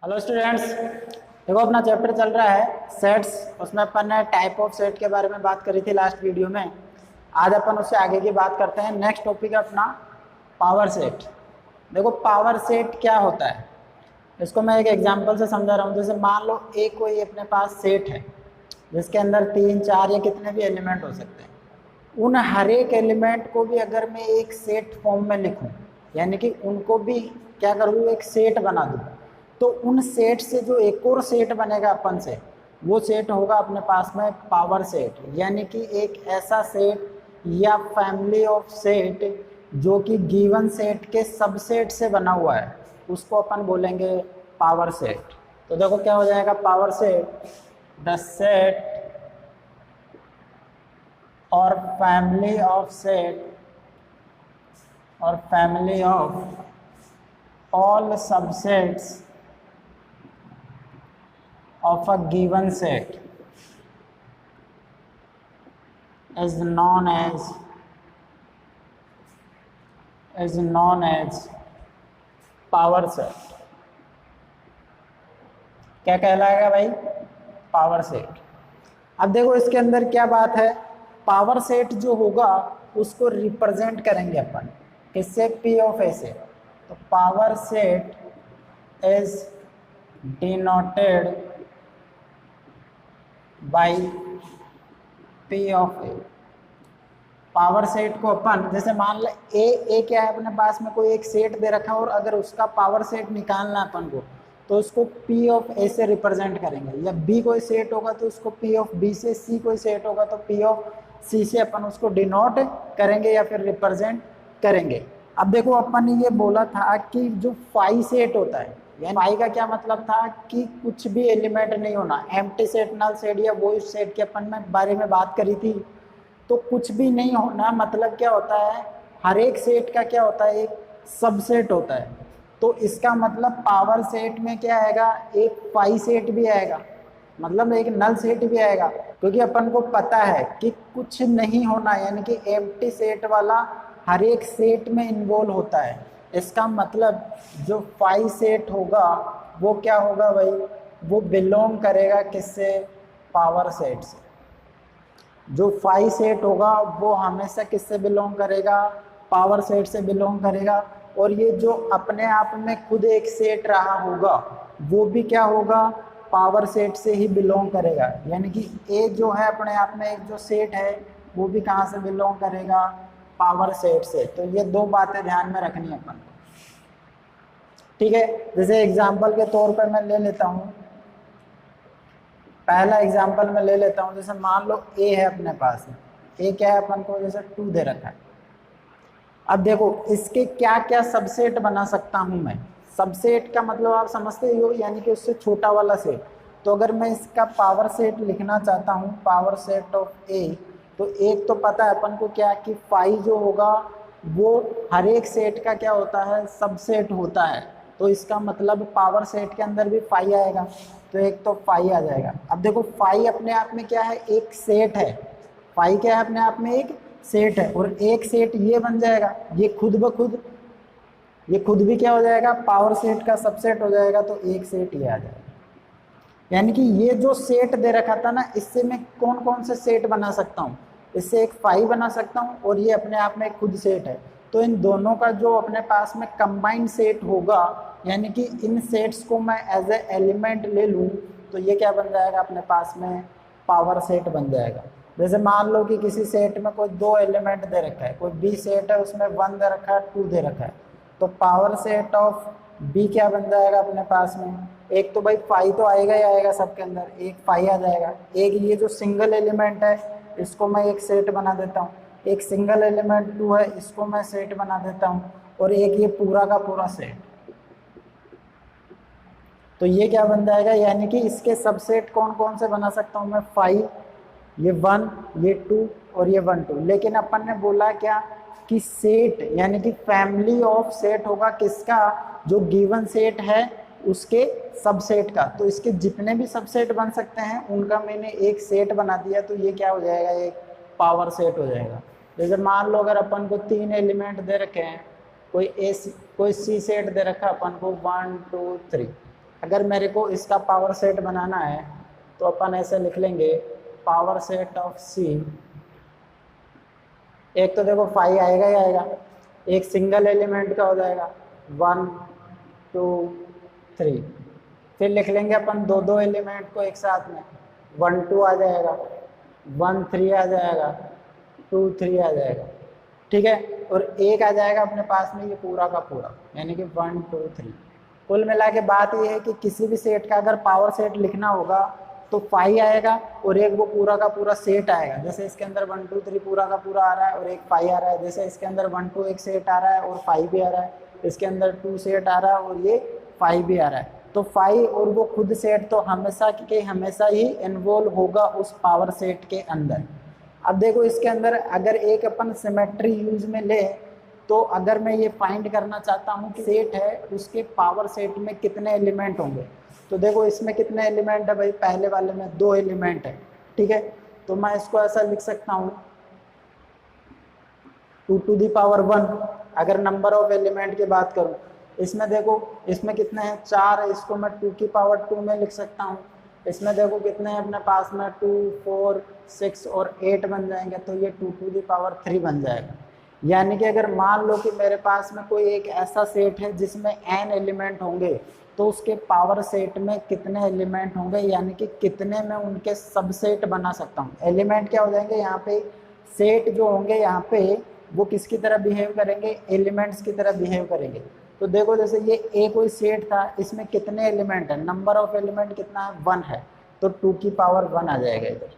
Hello students, देखो अपना chapter चल रहा है सेट्स। उसमें अपन ने टाइप ऑफ सेट के बारे में बात करी थी लास्ट वीडियो में। आज अपन उससे आगे की बात करते हैं। नेक्स्ट टॉपिक है अपना पावर सेट। देखो पावर सेट क्या होता है, इसको मैं एक एग्जांपल से समझा रहा हूँ। जैसे मान लो एक कोई अपने पास सेट है जिसके अंदर 3, 4 या कितने भी एलिमेंट हो सकते हैं। उन हर एक एलिमेंट को भी अगर मैं एक सेट फॉर्म में लिखूं, यानी कि उनको भी क्या करूँ, एक सेट बना दूं, तो उन सेट से जो एक और सेट बनेगा अपन से, वो सेट होगा अपने पास में पावर सेट। यानी कि एक ऐसा सेट या फैमिली ऑफ सेट जो कि गिवन सेट के सबसेट से बना हुआ है, उसको अपन बोलेंगे पावर सेट। तो देखो क्या हो जाएगा पावर सेट, द सेट और फैमिली ऑफ सेट और family of all subsets of a given set is known as power set. क्या कहलाएगा भाई? Power set. अब देखो इसके अंदर क्या बात है, पावर सेट जो होगा उसको रिप्रेजेंट करेंगे अपन किससे? P ऑफ A से। तो power set is denoted by P of A। Power set को अपन जैसे मान ले ए क्या है अपने पास में, कोई एक सेट दे रखा है और अगर उसका पावर सेट निकालना है अपन को, तो उसको P ऑफ A से रिप्रेजेंट करेंगे। या B कोई सेट होगा तो उसको P ऑफ B से, C कोई सेट होगा तो P ऑफ C से अपन उसको डिनोट करेंगे या फिर रिप्रेजेंट करेंगे। अब देखो अपन ने ये बोला था कि जो फाई सेट होता है, यानी फाई का क्या मतलब था कि कुछ भी एलिमेंट नहीं होना, एम्प्टी सेट, नल सेट या वॉइड सेट के अपन में बारे में बात करी थी। तो कुछ भी नहीं होना मतलब क्या होता है, हर एक सेट का क्या होता है, एक सबसेट होता है। तो इसका मतलब पावर सेट में क्या आएगा, एक फाई सेट भी आएगा, मतलब एक नल सेट भी आएगा। क्योंकि अपन को पता है कि कुछ नहीं होना यानी कि एम्प्टी सेट वाला हर एक सेट में इन्वॉल्व होता है। इसका मतलब जो फाई सेट होगा वो क्या होगा भाई, वो बिलोंग करेगा किससे? पावर सेट से। जो फाई सेट होगा वो हमेशा किससे बिलोंग करेगा? पावर सेट से बिलोंग करेगा। और ये जो अपने आप में खुद एक सेट रहा होगा वो भी क्या होगा? पावर सेट से ही बिलोंग करेगा। यानी कि ए जो है अपने आप में एक जो सेट है वो भी कहाँ से बिलोंग करेगा? पावर सेट से। तो ये दो बातें ध्यान में रखनी है अपन को, ठीक है। जैसे एग्जाम्पल के तौर पर मैं ले लेता हूँ, पहला एग्जाम्पल मैं ले लेता हूँ। जैसे मान लो ए है अपने पास, ए क्या है अपन को, जैसे 2 दे रखा है। अब देखो इसके क्या क्या सबसेट बना सकता हूँ मैं। सबसेट का मतलब आप समझते ही हो, यानी कि उससे छोटा वाला सेट। तो अगर मैं इसका पावर सेट लिखना चाहता हूँ, पावर सेट ऑफ ए, तो एक तो पता है अपन को क्या कि फाई जो होगा वो हर एक सेट का क्या होता है? सबसेट होता है। तो इसका मतलब पावर सेट के अंदर भी फाई आएगा, तो एक तो फाई आ जाएगा। अब देखो फाई अपने आप में क्या है? एक सेट है। फाई क्या है? अपने आप में एक सेट है। और एक सेट ये बन जाएगा, ये खुद ब खुद, ये खुद भी क्या हो जाएगा? पावर सेट का सबसेट हो जाएगा। तो एक सेट ये आ जाएगा। यानी कि ये जो सेट दे रखा था ना, इससे मैं कौन कौन से सेट बना सकता हूँ? इससे एक फाई बना सकता हूँ और ये अपने आप में खुद सेट है। तो इन दोनों का जो अपने पास में कंबाइंड सेट होगा, यानी कि इन सेट्स को मैं एज ए एलिमेंट ले लूँ, तो ये क्या बन जाएगा अपने पास में? पावर सेट बन जाएगा। जैसे मान लो कि किसी सेट में कोई 2 एलिमेंट दे रखा है, कोई बी सेट है उसमें 1 दे रखा है, 2 दे रखा है। तो पावर सेट ऑफ बी क्या बन जाएगा अपने पास में? एक तो भाई फाई तो आएगा ही आएगा सबके अंदर, एक फाई आ जाएगा। एक ये जो सिंगल एलिमेंट है इसको मैं एक सेट बना देता हूँ, एक सिंगल एलिमेंट 2 है इसको मैं सेट बना देता हूँ, और एक ये पूरा का पूरा सेट। तो ये क्या बन जाएगा, यानी कि इसके सबसेट कौन कौन से बना सकता हूँ मैं? फाई, ये 1, ये 2 और ये 1 2। लेकिन अपन ने बोला क्या कि सेट यानी कि फैमिली ऑफ सेट होगा किसका? जो गिवन सेट है उसके सबसेट का। तो इसके जितने भी सबसेट बन सकते हैं उनका मैंने एक सेट बना दिया, तो ये क्या हो जाएगा? एक पावर सेट हो जाएगा। जैसे मान लो अगर अपन को 3 एलिमेंट दे रखे हैं, कोई सी सेट दे रखा अपन को 1 2 3, अगर मेरे को इसका पावर सेट बनाना है तो अपन ऐसे लिख लेंगे पावर सेट ऑफ सी। एक तो देखो फाइव आएगा ही आएगा, एक सिंगल एलिमेंट का हो जाएगा 1 2 3। फिर लिख लेंगे अपन दो दो एलिमेंट को एक साथ में, 1 2 आ जाएगा, 1 3 आ जाएगा, 2 3 आ जाएगा, ठीक है। और एक आ जाएगा अपने पास में ये पूरा का पूरा, यानी कि 1 2 3। कुल मिला के बात ये है कि किसी भी सेट का अगर पावर सेट लिखना होगा तो 5 आएगा और एक वो पूरा का पूरा सेट आएगा। जैसे इसके अंदर 1 2 3 पूरा का पूरा आ रहा है और एक 5 आ रहा है, जैसे इसके अंदर 1 2 एक सेट आ रहा है और 5 भी आ रहा है, इसके अंदर 2 सेट आ रहा है और ये 5 भी आ रहा है। तो 5 और वो खुद सेट तो हमेशा के हमेशा ही इन्वॉल्व होगा उस पावर सेट के अंदर। अब देखो इसके अंदर अगर एक अपन सिमेट्री यूज में ले तो अगर मैं ये फाइंड करना चाहता हूँ कि सेट है उसके पावर सेट में कितने एलिमेंट होंगे, तो देखो इसमें कितने एलिमेंट है भाई, पहले वाले में 2 एलिमेंट है, ठीक है। तो मैं इसको ऐसा लिख सकता हूँ 2 टू दी पावर 1। अगर नंबर ऑफ एलिमेंट की बात करूँ, इसमें देखो इसमें कितने हैं 4 है, इसको मैं 2 की पावर 2 में लिख सकता हूँ। इसमें देखो कितने हैं अपने पास में 2 4 6 और 8 बन जाएंगे, तो ये 2 टू दी पावर 3 बन जाएगा। यानी कि अगर मान लो कि मेरे पास में कोई एक ऐसा सेट है जिसमें n एलिमेंट होंगे तो उसके पावर सेट में कितने एलिमेंट होंगे, यानी कि कितने में उनके सबसेट बना सकता हूँ। एलिमेंट क्या हो जाएंगे यहाँ पे, सेट जो होंगे यहाँ पे वो किसकी तरह बिहेव करेंगे, एलिमेंट्स की तरह बिहेव करेंगे। तो देखो जैसे ये ए कोई सेट था, इसमें कितने एलिमेंट है, नंबर ऑफ एलिमेंट कितना है 1 है, तो 2 की पावर 1 आ जाएगा इधर,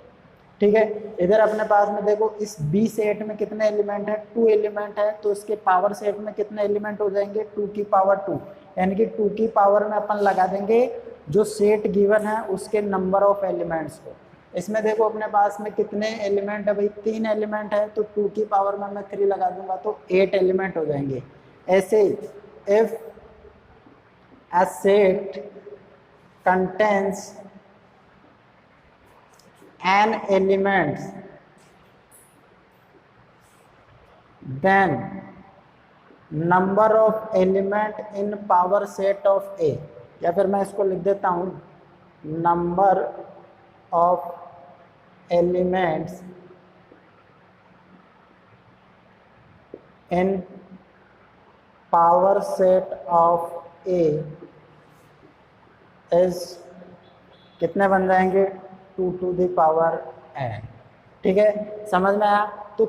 ठीक है। इधर अपने पास में देखो इस बी सेट में कितने एलिमेंट है, 2 एलिमेंट है, तो इसके पावर सेट में कितने एलिमेंट हो जाएंगे 2 की पावर 2, यानी कि 2 की पावर में अपन लगा देंगे जो सेट गिवन है उसके नंबर ऑफ एलिमेंट्स को। इसमें देखो अपने पास में कितने एलिमेंट है भाई, 3 एलिमेंट है, तो 2 की पावर में मैं 3 लगा दूंगा तो 8 एलिमेंट हो जाएंगे। ऐसे if a set contains n elements then number of element in power set of A, या फिर मैं इसको लिख देता हूँ number of elements in power set of A is कितने बन जाएंगे 2 टू द पावर n, ठीक है, समझ में आया। तो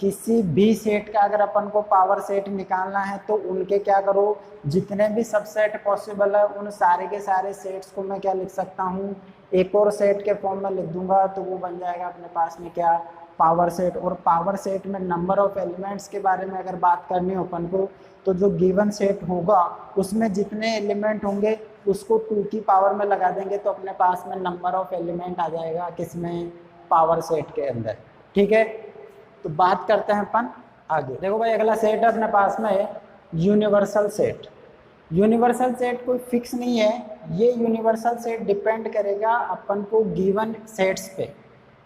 किसी भी सेट का अगर अपन को पावर सेट निकालना है तो उनके क्या करो, जितने भी सबसेट पॉसिबल है उन सारे के सारे सेट्स को मैं क्या लिख सकता हूँ, एक और सेट के फॉर्म में लिख दूंगा, तो वो बन जाएगा अपने पास में क्या, पावर सेट। और पावर सेट में नंबर ऑफ एलिमेंट्स के बारे में अगर बात करनी हो अपन को, तो जो गिवन सेट होगा उसमें जितने एलिमेंट होंगे उसको 2 की पावर में लगा देंगे, तो अपने पास में नंबर ऑफ एलिमेंट आ जाएगा किसमें, पावर सेट के अंदर, ठीक है। तो बात करते हैं अपन आगे। देखो भाई अगला सेट है अपने पास में यूनिवर्सल सेट। यूनिवर्सल सेट कोई फिक्स नहीं है, ये यूनिवर्सल सेट डिपेंड करेगा अपन को गिवन सेट्स पे,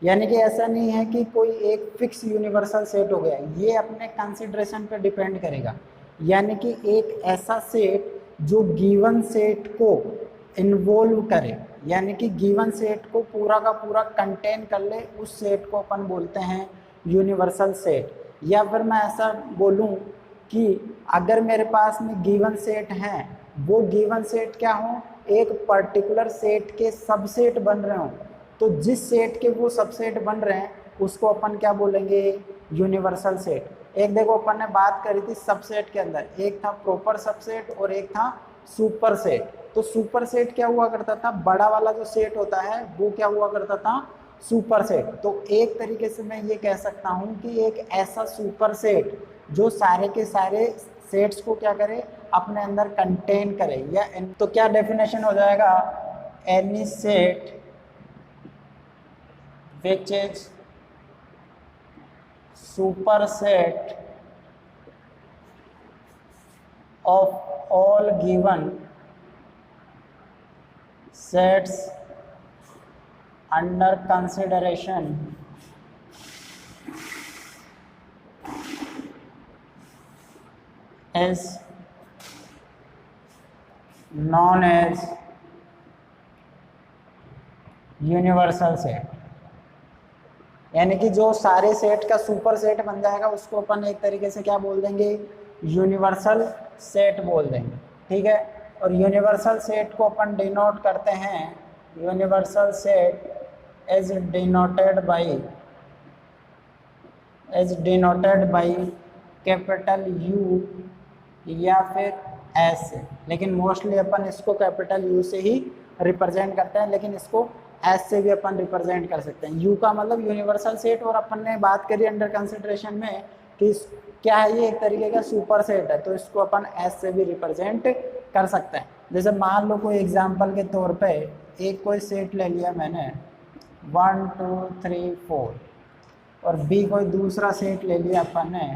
यानी कि ऐसा नहीं है कि कोई एक फिक्स यूनिवर्सल सेट हो गया, ये अपने कंसिडरेशन पे डिपेंड करेगा। यानी कि एक ऐसा सेट जो गिवन सेट को इन्वॉल्व करे, यानी कि गिवन सेट को पूरा का पूरा कंटेन कर ले, उस सेट को अपन बोलते हैं यूनिवर्सल सेट। या फिर मैं ऐसा बोलूं कि अगर मेरे पास में गिवन सेट हैं, वो गिवन सेट क्या हो, एक पर्टिकुलर सेट के सबसेट बन रहे हो, तो जिस सेट के वो सबसेट बन रहे हैं उसको अपन क्या बोलेंगे, यूनिवर्सल सेट। एक देखो अपन ने बात करी थी सबसेट के अंदर, एक था प्रॉपर सबसेट और एक था सुपर सेट। तो सुपर सेट क्या हुआ करता था, बड़ा वाला जो सेट होता है वो क्या हुआ करता था, सुपर सेट। तो एक तरीके से मैं ये कह सकता हूँ कि एक ऐसा सुपर सेट जो सारे के सारे सेट्स को क्या करे, अपने अंदर कंटेन करे। या तो क्या डेफिनेशन हो जाएगा, any set which is superset of all given sets under consideration is known as universal set, यानी कि जो सारे सेट का सुपर सेट बन जाएगा उसको अपन एक तरीके से क्या बोल देंगे, यूनिवर्सल सेट बोल देंगे। ठीक है, और यूनिवर्सल सेट को अपन डिनोट करते हैं, universal set is denoted by capital you या फिर एस से, लेकिन मोस्टली अपन इसको कैपिटल यू से ही रिप्रेजेंट करते हैं, लेकिन इसको एस से भी अपन रिप्रेजेंट कर सकते हैं। यू का मतलब यूनिवर्सल सेट, और अपन ने बात करी अंडर कंसिडरेशन में कि क्या है, ये एक तरीके का सुपर सेट है, तो इसको अपन एस से भी रिप्रेजेंट कर सकते हैं। जैसे मान लो कोई एग्जांपल के तौर पे एक कोई सेट ले लिया मैंने 1 2 3 4, और बी कोई दूसरा सेट ले लिया अपन ने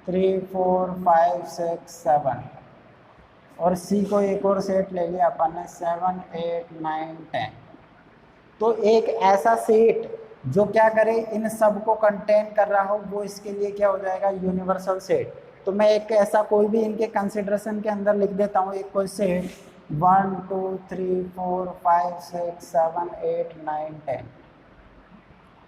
3 4 5 6 7, और सी को एक और सेट ले लिया अपन ने 7 8 9 10। तो एक ऐसा सेट जो क्या करे, इन सब को कंटेन कर रहा हो, वो इसके लिए क्या हो जाएगा, यूनिवर्सल सेट। तो मैं एक ऐसा कोई भी इनके कंसिडरेशन के अंदर लिख देता हूँ, एक कोई सेट 1 2 3 4 5 6 7 8 9 10,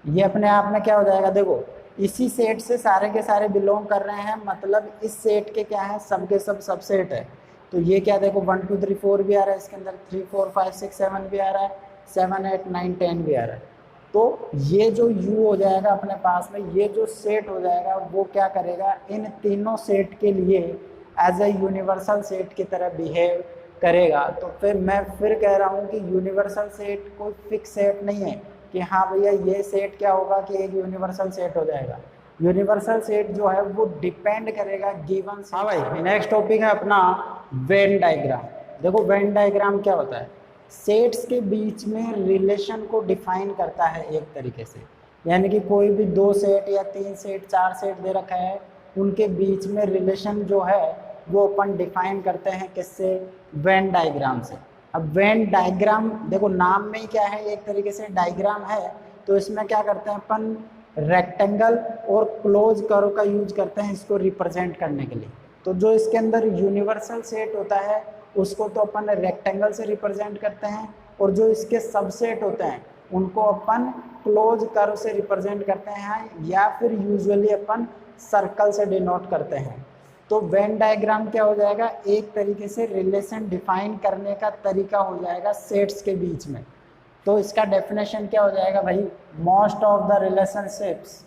ये अपने आप में क्या हो जाएगा, देखो इसी सेट से सारे के सारे बिलोंग कर रहे हैं, मतलब इस सेट के क्या है, सब के सब सबसेट है। तो ये क्या, देखो 1 2 3 4 भी आ रहा है इसके अंदर, 3 4 5 6 7 भी आ रहा है, 7 8 9 10 भी आ रहा है। तो ये जो U हो जाएगा अपने पास में, ये जो सेट हो जाएगा वो क्या करेगा, इन तीनों सेट के लिए एज ए यूनिवर्सल सेट की तरह बिहेव करेगा। तो फिर मैं फिर कह रहा हूँ कि यूनिवर्सल सेट कोई फिक्स सेट नहीं है कि हाँ भैया ये सेट क्या होगा कि एक यूनिवर्सल सेट हो जाएगा। यूनिवर्सल सेट जो है वो डिपेंड करेगा गिवन। हाँ भाई, नेक्स्ट टॉपिक है अपना वेन डायग्राम। देखो वेन डायग्राम क्या होता है, सेट्स के बीच में रिलेशन को डिफाइन करता है एक तरीके से, यानी कि कोई भी 2 सेट या 3 सेट 4 सेट दे रखा है, उनके बीच में रिलेशन जो है वो अपन डिफाइन करते हैं किससे, वेन डायग्राम से। अब वेन डायग्राम देखो नाम में ही क्या है, एक तरीके से डायग्राम है, तो इसमें क्या करते हैं अपन, रेक्टेंगल और क्लोज कर्व का यूज करते हैं इसको रिप्रेजेंट करने के लिए। तो जो इसके अंदर यूनिवर्सल सेट होता है उसको तो अपन रेक्टेंगल से रिप्रेजेंट करते हैं, और जो इसके सबसेट होते हैं उनको अपन क्लोज कर्व से रिप्रेजेंट करते हैं, या फिर यूजुअली अपन सर्कल से डिनोट करते हैं। तो वेन डायग्राम क्या हो जाएगा, एक तरीके से रिलेशन डिफाइन करने का तरीका हो जाएगा सेट्स के बीच में। तो इसका डेफिनेशन क्या हो जाएगा भाई, most of the relationships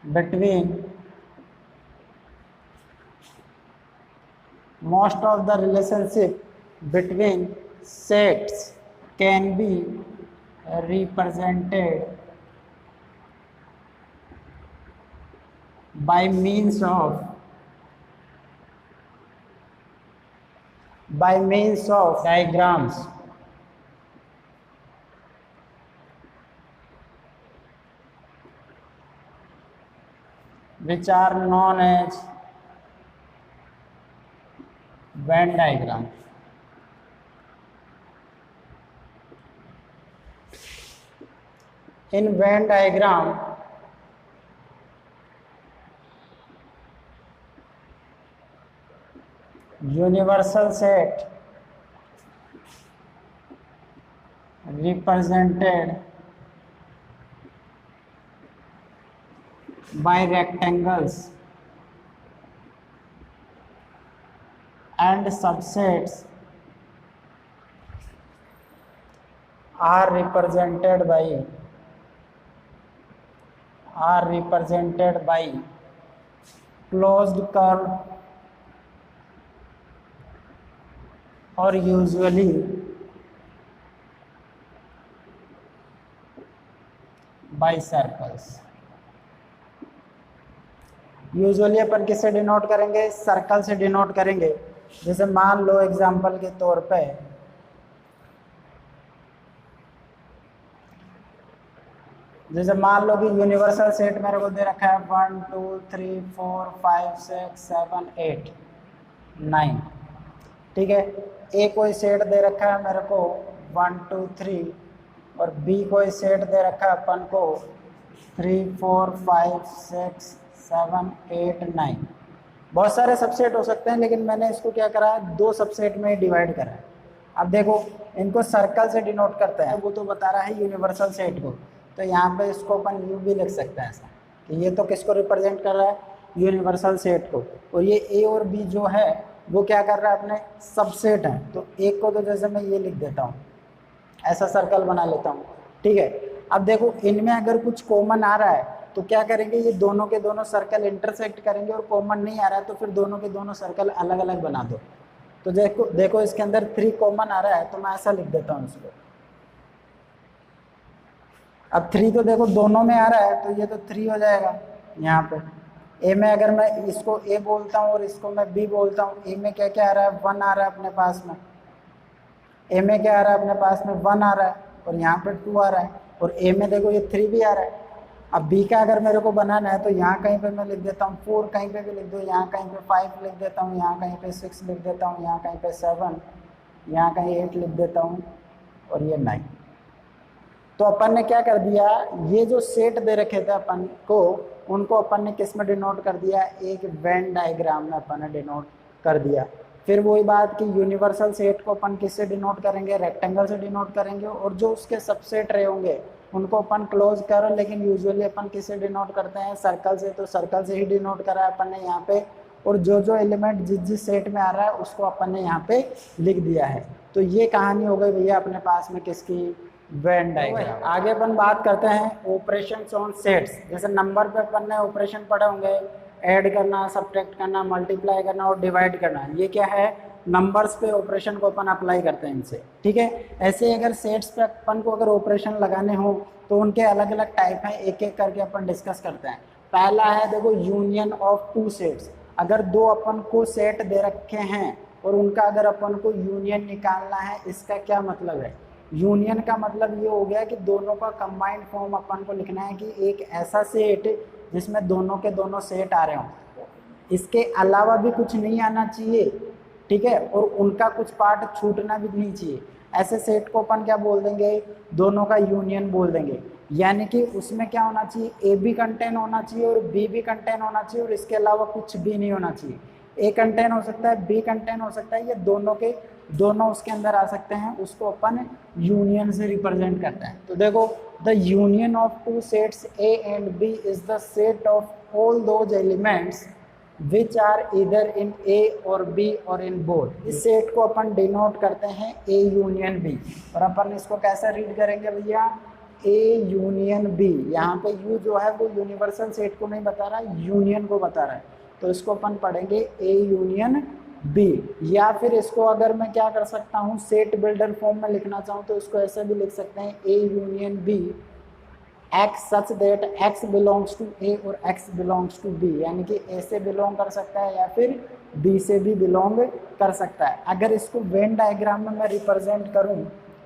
between most of the relationship between sets can be represented by means of diagrams which are known as Venn diagram. In Venn diagram, universal set represented by rectangles and subsets are represented by closed curve or usually by circles। Usually अपन किससे denote करेंगे, circle से denote करेंगे। जैसे मान लो example के तौर पे जैसे मान लो कि यूनिवर्सल सेट मेरे को दे रखा है 1 2 3 4 5 6 7 8 9, ठीक है। ए कोई सेट दे रखा है मेरे को 1 2 3, और बी कोई सेट दे रखा है अपन को 3 4 5 6 7 8 9, बहुत सारे सबसेट हो सकते हैं, लेकिन मैंने इसको क्या करा है, 2 सबसेट में डिवाइड करा है। अब देखो इनको सर्कल से डिनोट करते हैं, वो तो बता रहा है यूनिवर्सल सेट को, तो यहाँ पे इसको अपन यू भी लिख सकते हैं ऐसा कि ये तो किसको रिप्रेजेंट कर रहा है, यूनिवर्सल सेट को। और ये ए और बी जो है वो क्या कर रहा है, अपने सबसेट है। तो एक को तो जैसे मैं ये लिख देता हूँ, ऐसा सर्कल बना लेता हूँ, ठीक है। अब देखो इनमें अगर कुछ कॉमन आ रहा है तो क्या करेंगे, ये दोनों के दोनों सर्कल इंटरसेक्ट करेंगे, और कॉमन नहीं आ रहा है तो फिर दोनों के दोनों सर्कल अलग अलग बना दो। तो देखो इसके अंदर 3 कॉमन आ रहा है, तो मैं ऐसा लिख देता हूँ इसको। अब 3 तो देखो दोनों में आ रहा है, तो ये तो 3 हो जाएगा। यहाँ पे ए में अगर मैं इसको ए बोलता हूँ और इसको मैं बी बोलता हूँ, ए में क्या क्या आ रहा है, 1 आ रहा है अपने पास में। ए में क्या आ रहा है अपने पास में, 1 आ रहा है, और यहाँ पे 2 आ रहा है, और ए में देखो ये 3 भी आ रहा है। अब बी का अगर मेरे को बनाना है तो यहाँ कहीं पे मैं लिख देता हूँ 4, कहीं पे भी लिख दो, यहाँ कहीं पे 5 लिख देता हूँ, यहाँ कहीं पे 6 लिख देता हूँ, यहाँ कहीं पे 7, यहाँ कहीं 8 लिख देता हूँ, और ये 9। तो अपन ने क्या कर दिया, ये जो सेट दे रखे थे अपन को, उनको अपन ने किस में डिनोट कर दिया, एक वेन डायग्राम में अपन ने डिनोट कर दिया। फिर वही बात कि यूनिवर्सल सेट को अपन किससे डिनोट करेंगे, रेक्टेंगल से डिनोट करेंगे, और जो उसके सबसेट रहे होंगे उनको अपन क्लोज करो, लेकिन यूजुअली अपन किससे डिनोट करते हैं, सर्कल से। तो सर्कल से ही डिनोट करा है अपन ने यहाँ पे, और जो जो एलिमेंट जिस जिस सेट में आ रहा है उसको अपन ने यहाँ पे लिख दिया है। तो ये कहानी हो गई भैया अपने पास में किसकी, वेन डायग्राम। आगे अपन बात करते हैं ऑपरेशंस ऑन सेट्स। जैसे नंबर पे अपन ने ऑपरेशन पढ़े होंगे, ऐड करना, सब्ट्रैक्ट करना, मल्टीप्लाई करना और डिवाइड करना। ये क्या है, नंबर्स पे ऑपरेशन को अपन अप्लाई करते हैं इनसे, ठीक है। ऐसे अगर सेट्स पे अपन को अगर ऑपरेशन लगाने हो तो उनके अलग अलग टाइप हैं, एक एक करके अपन डिस्कस करते हैं। पहला है देखो यूनियन ऑफ 2 सेट्स। अगर 2 अपन को सेट दे रखे हैं और उनका अगर अपन को यूनियन निकालना है, इसका क्या मतलब है, यूनियन का मतलब ये हो गया कि दोनों का कंबाइंड फॉर्म अपन को लिखना है कि एक ऐसा सेट जिसमें दोनों के दोनों सेट आ रहे हों, इसके अलावा भी कुछ नहीं आना चाहिए, ठीक है, और उनका कुछ पार्ट छूटना भी नहीं चाहिए। ऐसे सेट को अपन क्या बोल देंगे, दोनों का यूनियन बोल देंगे। यानी कि उसमें क्या होना चाहिए, ए भी कंटेन होना चाहिए और बी भी कंटेन होना चाहिए, और इसके अलावा कुछ भी नहीं होना चाहिए। ए कंटेन हो सकता है, बी कंटेन हो सकता है, ये दोनों के दोनों उसके अंदर आ सकते हैं, उसको अपन यूनियन से रिप्रेजेंट करते हैं। तो देखो, the union of 2 sets A and B is the set of all those elements which are इधर इन ए और बी और इन बोथ। इस सेट को अपन डिनोट करते हैं ए यूनियन बी, और अपन इसको कैसे रीड करेंगे भैया, ए यूनियन बी। यहाँ पे यू जो है वो यूनिवर्सल सेट को नहीं बता रहा है, यूनियन को बता रहा है, तो इसको अपन पढ़ेंगे ए यूनियन बी। या फिर इसको अगर मैं क्या कर सकता हूँ, सेट बिल्डर फॉर्म में लिखना चाहूँ तो इसको ऐसे भी लिख सकते हैं, A union B X such that x belongs to A और एक्स बिलोंग्स टू बी। यानी कि ए से बिलोंग कर सकता है या फिर बी से भी बिलोंग कर सकता है। अगर इसको वेन डायग्राम में मैं रिप्रेजेंट करूँ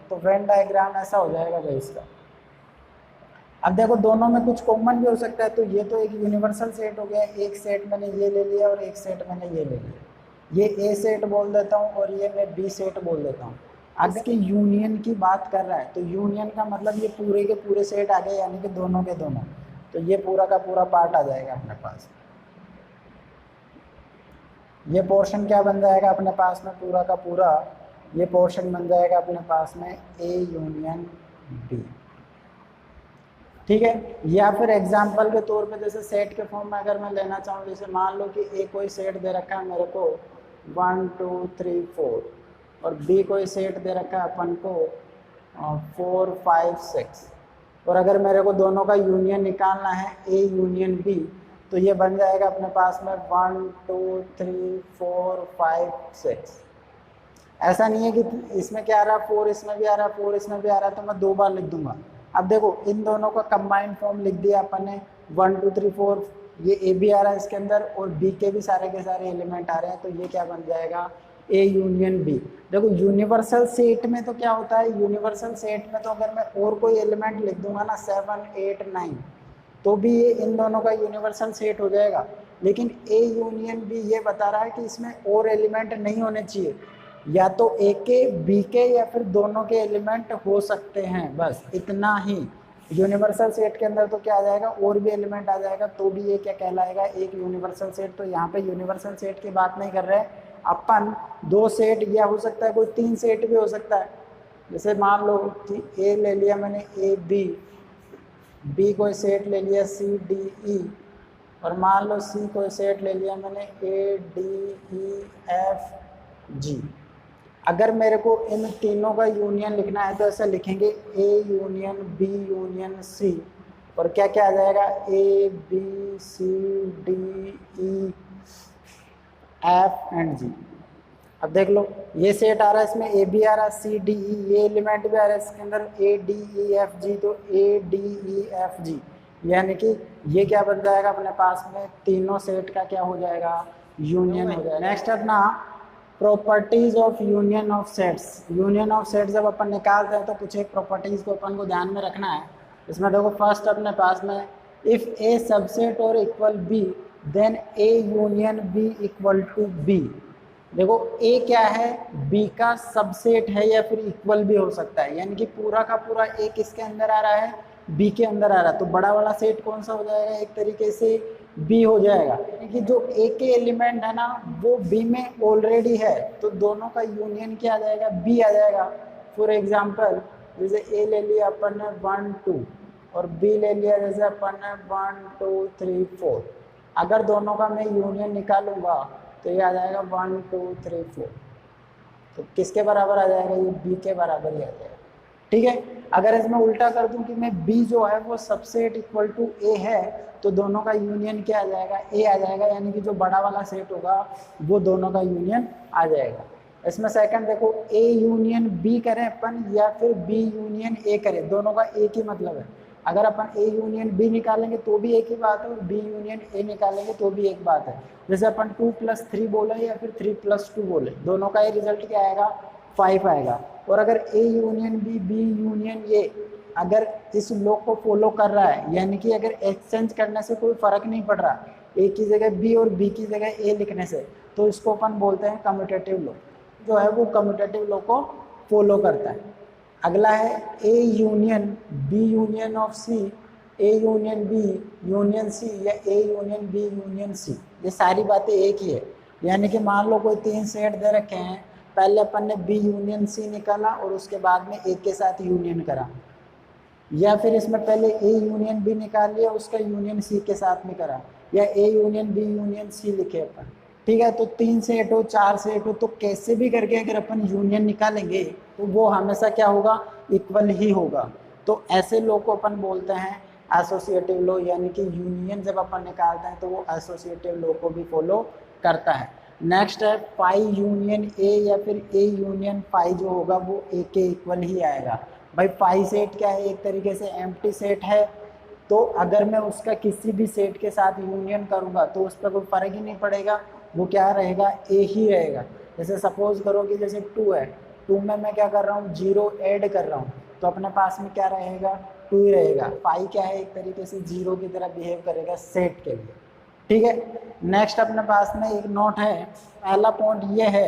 तो वेन डायग्राम ऐसा हो जाएगा भाई इसका। अब देखो दोनों में कुछ कॉमन भी हो सकता है, तो ये तो एक यूनिवर्सल सेट हो गया, एक सेट मैंने ये ले लिया और एक सेट मैंने ये ले लिया, ये ए सेट बोल देता हूँ और ये मैं बी सेट बोल देता हूँ। अगर इसके यूनियन की बात कर रहा है तो यूनियन का मतलब ये पूरे के पूरे सेट आ गए, यानी कि दोनों के दोनों, तो ये पूरा का पूरा पार्ट आ जाएगा अपने पास। ये पोर्शन क्या बन जाएगा अपने पास में, पूरा का पूरा ये पोर्शन बन जाएगा अपने पास में ए यूनियन बी, ठीक है। या फिर एग्जाम्पल के तौर पे जैसे सेट के फॉर्म में अगर मैं लेना चाहूँ, जैसे मान लो कि ए कोई सेट दे रखा है मेरे को 1 2 3 4 और बी कोई सेट दे रखा है अपन को 4 5 6, और अगर मेरे को दोनों का यूनियन निकालना है ए यूनियन बी, तो ये बन जाएगा अपने पास में 1 2 3 4 5 6। ऐसा नहीं है कि इसमें क्या आ रहा है 4 इसमें भी आ रहा है 4 इसमें भी आ रहा है तो मैं 2 बार लिख दूंगा। अब देखो इन दोनों का कंबाइंड फॉर्म लिख दिया अपन ने 1 2 3 4, ये ए भी आ रहा है इसके अंदर और बी के भी सारे के सारे एलिमेंट आ रहे हैं, तो ये क्या बन जाएगा ए यूनियन बी। देखो यूनिवर्सल सेट में तो क्या होता है, यूनिवर्सल सेट में तो अगर मैं और कोई एलिमेंट लिख दूंगा ना 7 8 9 तो भी ये इन दोनों का यूनिवर्सल सेट हो जाएगा, लेकिन ए यूनियन बी ये बता रहा है कि इसमें और एलिमेंट नहीं होने चाहिए, या तो ए के बी के या फिर दोनों के एलिमेंट हो सकते हैं, बस इतना ही। यूनिवर्सल सेट के अंदर तो क्या आ जाएगा, और भी एलिमेंट आ जाएगा तो भी ये क्या कहलाएगा, एक यूनिवर्सल सेट। तो यहाँ पे यूनिवर्सल सेट की बात नहीं कर रहे अपन, दो सेट या हो सकता है कोई तीन सेट भी हो सकता है। जैसे मान लो कि ए ले लिया मैंने ए बी, बी कोई सेट ले लिया सी डी ई, और मान लो सी कोई सेट ले लिया मैंने A D E F G. अगर मेरे को इन तीनों का यूनियन लिखना है तो ऐसा लिखेंगे A union B union C, और क्या क्या आ जाएगा, A B C D E F and G. अब देख लो ये सेट आ रहा है, इसमें ए बी आ रहा है, सी डी ई, ये एलिमेंट भी आ रहा है इसके अंदर A D E F G, तो A D E F G, यानी कि ये क्या बन जाएगा अपने पास में, तीनों सेट का क्या हो जाएगा, यूनियन हो जाएगा। नेक्स्ट अपना properties of union of sets. Union of sets जब अपन निकालते हैं तो कुछ एक प्रॉपर्टीज को अपन को ध्यान में रखना है। इसमें देखो फर्स्ट अपने पास में इफ ए सबसेट और equal B then A union B equal to B. देखो ए क्या है, बी का सबसेट है या फिर इक्वल भी हो सकता है, यानी कि पूरा का पूरा ए किसके अंदर आ रहा है, बी के अंदर आ रहा है। तो बड़ा वाला सेट कौन सा हो जाएगा, एक तरीके से बी हो जाएगा, यानी कि जो ए के एलिमेंट है ना वो बी में ऑलरेडी है, तो दोनों का यूनियन क्या आ जाएगा, बी आ जाएगा। फॉर एग्जांपल जैसे ए ले लिया अपन ने 1 2 और बी ले लिया जैसे अपन ने 1 2 3 4, अगर दोनों का मैं यूनियन निकालूंगा तो ये आ जाएगा 1 2 3 4, तो किसके बराबर आ जाएगा, ये बी के बराबर ही आ जाएगा। ठीक है, अगर इसमें उल्टा कर दूं कि मैं बी जो है वो सबसेट इक्वल टू ए है, तो दोनों का यूनियन क्या आ जाएगा, ए आ जाएगा, यानी कि जो बड़ा वाला सेट होगा वो दोनों का यूनियन आ जाएगा। इसमें सेकंड देखो ए यूनियन बी करें अपन या फिर बी यूनियन ए करें, दोनों का एक ही मतलब है। अगर अपन ए यूनियन बी निकालेंगे तो भी एक ही बात है, और बी यूनियन ए निकालेंगे तो भी एक बात है। जैसे अपन 2 + 3 बोले या फिर 3 + 2 बोले, दोनों का ये रिजल्ट क्या आएगा, 5 आएगा। और अगर A union B, B union A अगर इस लॉ को फॉलो कर रहा है, यानी कि अगर एक्सचेंज करने से कोई फर्क नहीं पड़ रहा, ए की जगह बी और बी की जगह ए लिखने से, तो इसको अपन बोलते हैं कम्यूटेटिव लॉ, जो है वो कम्यूटेटिव लॉ को फॉलो करता है। अगला है A union B union of C, A union B union C, या A union B union C, ये सारी बातें एक ही है। यानी कि मान लो कोई 3 सेट दे रखे हैं, पहले अपन ने बी यूनियन सी निकाला और उसके बाद में ए के साथ यूनियन करा, या फिर इसमें पहले ए यूनियन बी निकाल लिया उसका यूनियन सी के साथ में करा, या A union B union C लिखे अपन। ठीक है, तो 3 सेट हो 4 सेट हो, तो कैसे भी करके अगर अपन यूनियन निकालेंगे तो वो हमेशा क्या होगा, इक्वल ही होगा। तो ऐसे लॉ को अपन बोलते हैं एसोसिएटिव लॉ, यानी कि यूनियन जब अपन निकालते हैं तो वो एसोसिएटिव लॉ को भी फॉलो करता है। नेक्स्ट है फाई यूनियन ए, या फिर ए यूनियन फाई जो होगा वो ए के इक्वल ही आएगा। भाई फाई सेट क्या है, एक तरीके से एम्प्टी सेट है, तो अगर मैं उसका किसी भी सेट के साथ यूनियन करूंगा तो उस पर कोई फर्क ही नहीं पड़ेगा, वो क्या रहेगा, ए ही रहेगा। जैसे सपोज करो कि जैसे 2 है, 2 में मैं क्या कर रहा हूँ, 0 ऐड कर रहा हूँ, तो अपने पास में क्या रहेगा, 2 ही रहेगा। फाई क्या है, एक तरीके से 0 की तरह बिहेव करेगा सेट के लिए। ठीक है, नेक्स्ट अपने पास में एक नोट है। पहला पॉइंट ये है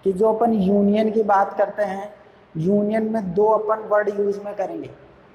कि जो अपन यूनियन की बात करते हैं, यूनियन में 2 अपन वर्ड यूज में करेंगे,